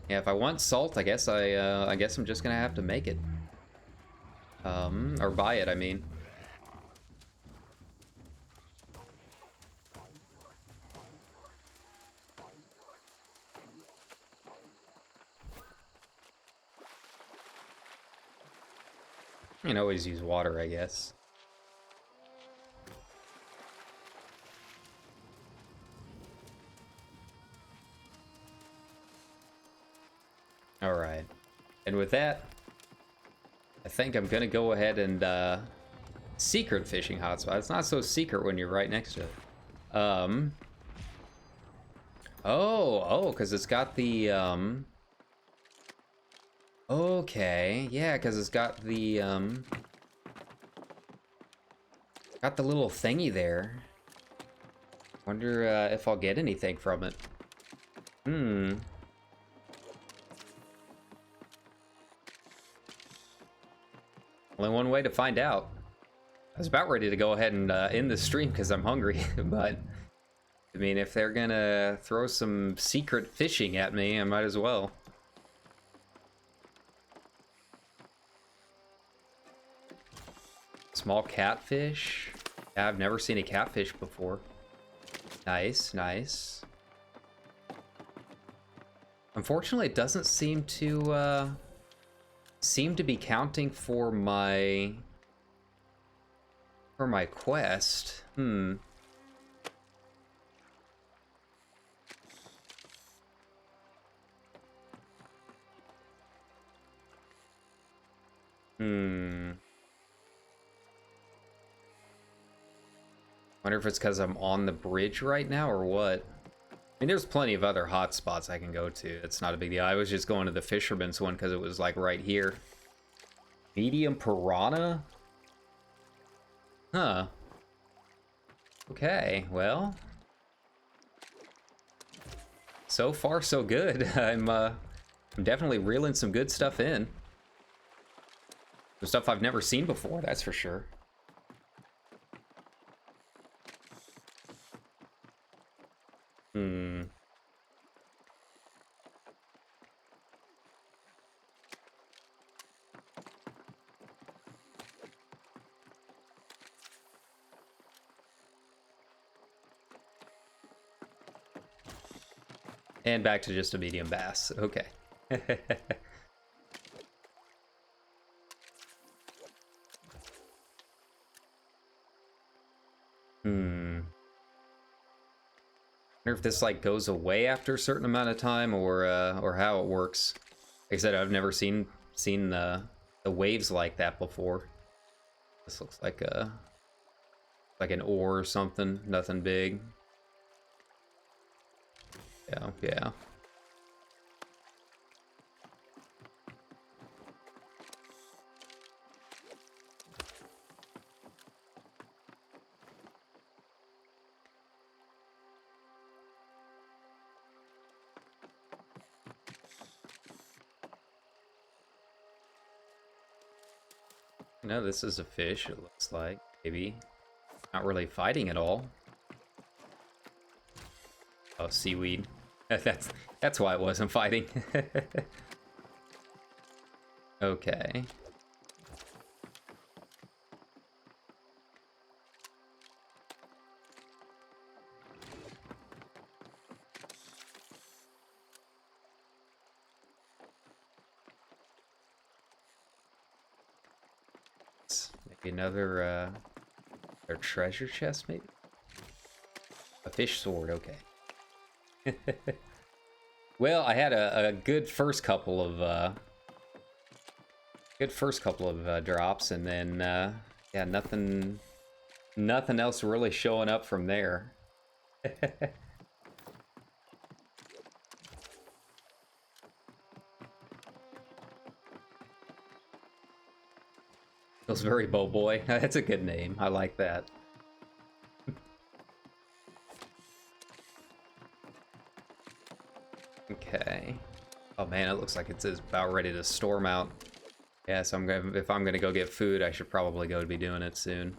Yeah, if I want salt, I guess I guess I'm just gonna have to make it. Or buy it, I mean. You can always use water, I guess. All right. And with that, I think I'm gonna go ahead and secret fishing hotspot. It's not so secret when you're right next to it. Oh, because it's got the okay, yeah, because it's got the little thingy there. Wonder if I'll get anything from it. Only one way to find out. I was about ready to go ahead and end the stream because I'm hungry, but I mean, if they're gonna throw some secret fishing at me, I might as well. Small catfish. Yeah, I've never seen a catfish before. Nice, nice. Unfortunately, it doesn't seem to be counting for my quest. Hmm. Wonder if it's because I'm on the bridge right now or what. I mean, there's plenty of other hotspots I can go to. It's not a big deal. I was just going to the fisherman's one because it was like right here. Medium piranha? Huh. Okay, well. So far, so good. I'm definitely reeling some good stuff in. Some stuff I've never seen before, that's for sure. And back to just a medium bass. Okay. Wonder if this like goes away after a certain amount of time or how it works. Like I said, I've never seen the waves like that before. This looks like an ore or something. Nothing big. Yeah, yeah. No, this is a fish, it looks like. Maybe. Not really fighting at all. Oh, seaweed. That's why it wasn't fighting. Okay. Maybe another treasure chest, maybe? A fish sword, okay. Well, I had a good first couple of drops, and then yeah, nothing else really showing up from there. Feels very bow boy. That's a good name. I like that. Okay. Oh man, it looks like it's about ready to storm out. Yeah, so if I'm gonna go get food, I should probably go be doing it soon.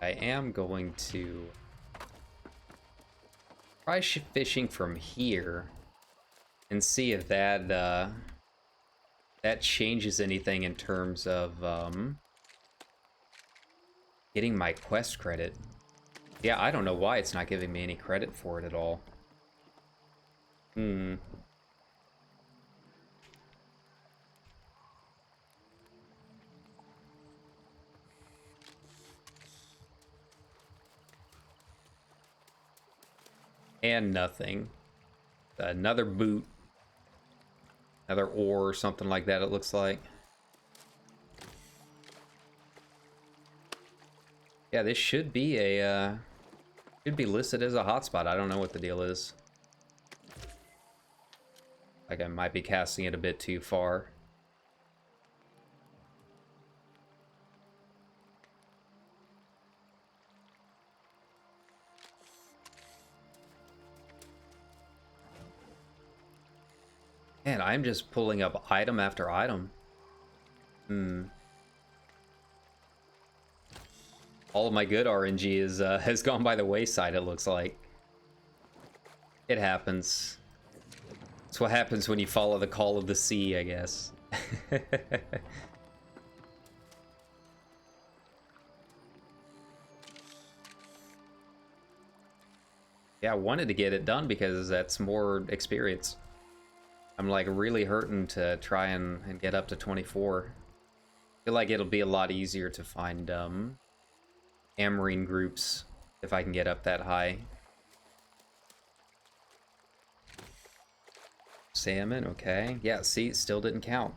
I am going to try fishing from here and see if that that changes anything in terms of getting my quest credit. Yeah, I don't know why it's not giving me any credit for it at all. Hmm. And nothing. Another boot. Another ore or something like that, it looks like. Yeah, this should be a should be listed as a hotspot. I don't know what the deal is. Like I might be casting it a bit too far. Man, I'm just pulling up item after item. All of my good RNG is has gone by the wayside, it looks like. It happens. It's what happens when you follow the call of the sea, I guess. Yeah, I wanted to get it done because that's more experience. I'm like really hurting to try and get up to 24. I feel like it'll be a lot easier to find Amrine groups if I can get up that high. Salmon, okay. Yeah, see, still didn't count.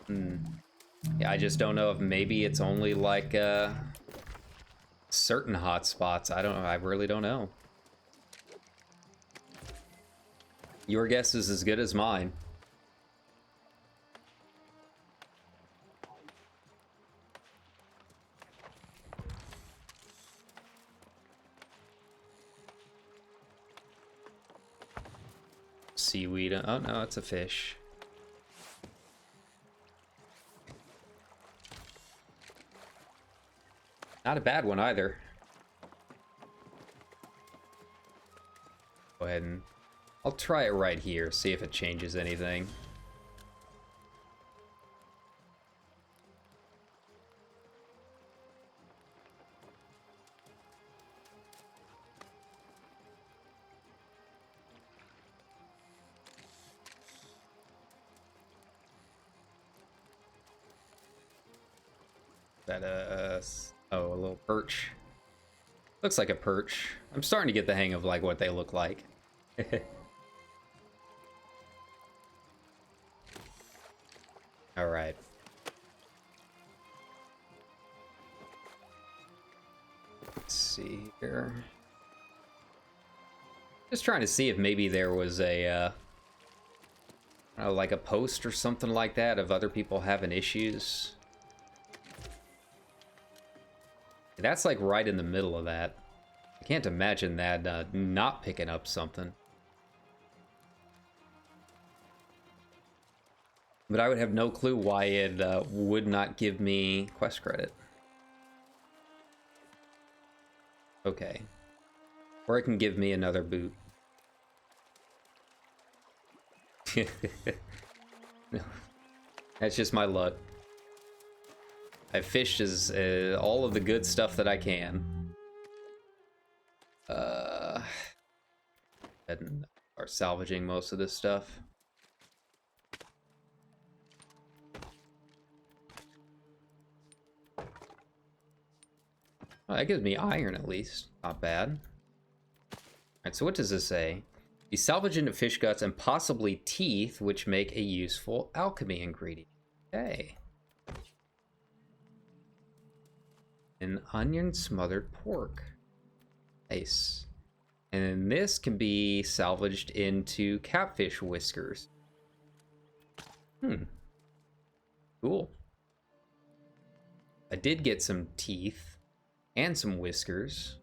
Yeah, I just don't know if maybe it's only like certain hotspots. I don't know. I really don't know. Your guess is as good as mine. Seaweed. Oh no, it's a fish. Not a bad one either. Go ahead and I'll try it right here, see if it changes anything. That oh, a little perch. Looks like a perch. I'm starting to get the hang of like what they look like. All right. Let's see here. Just trying to see if maybe there was a like a post or something like that of other people having issues. That's like right in the middle of that. I can't imagine that not picking up something. But I would have no clue why it would not give me quest credit. Okay. Or it can give me another boot. No. That's just my luck. I fished as all of the good stuff that I can. And are salvaging most of this stuff. Well, that gives me iron at least. Not bad. Alright, so what does this say? You salvage into fish guts and possibly teeth, which make a useful alchemy ingredient. Okay. An onion smothered pork. Nice. And then this can be salvaged into catfish whiskers. Cool. I did get some teeth and some whiskers.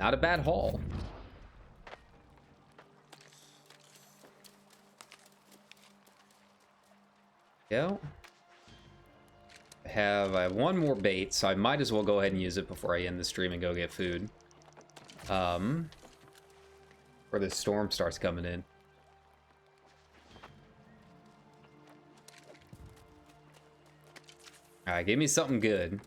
Not a bad haul. Yeah. I have one more bait, so I might as well go ahead and use it before I end the stream and go get food. Or the storm starts coming in. Alright, give me something good.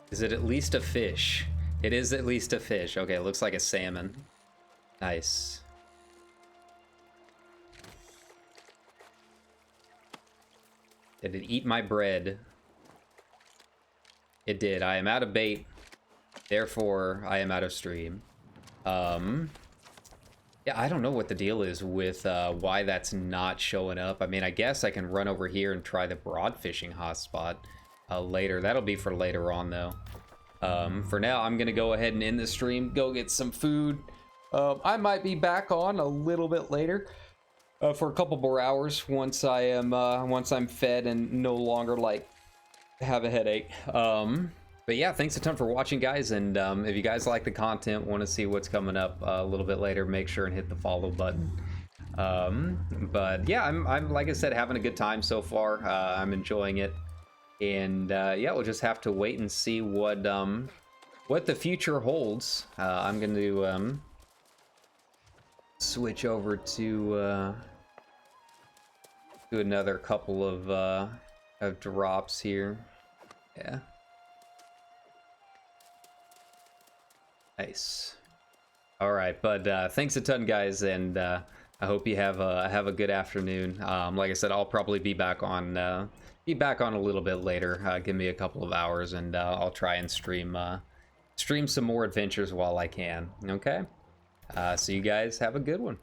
Is it at least a fish? It is at least a fish. Okay, it looks like a salmon. Nice. Did it eat my bread? It did. I am out of bait. Therefore, I am out of stream. Yeah, I don't know what the deal is with why that's not showing up. I mean, I guess I can run over here and try the broad fishing hotspot later. That'll be for later on, though. For now, I'm gonna go ahead and end the stream, go get some food. I might be back on a little bit later for a couple more hours once I'm fed and no longer like have a headache. But yeah, thanks a ton for watching, guys, and if you guys like the content, want to see what's coming up a little bit later, make sure and hit the follow button. But yeah, I'm like I said, having a good time so far. I'm enjoying it, and yeah, we'll just have to wait and see what the future holds. I'm going to switch over to another couple of drops here. Yeah. Nice. All right, but thanks a ton, guys, and I hope you have a good afternoon. Like I said, I'll probably be back on a little bit later. Give me a couple of hours, and I'll try and stream some more adventures while I can. Okay. So you guys have a good one.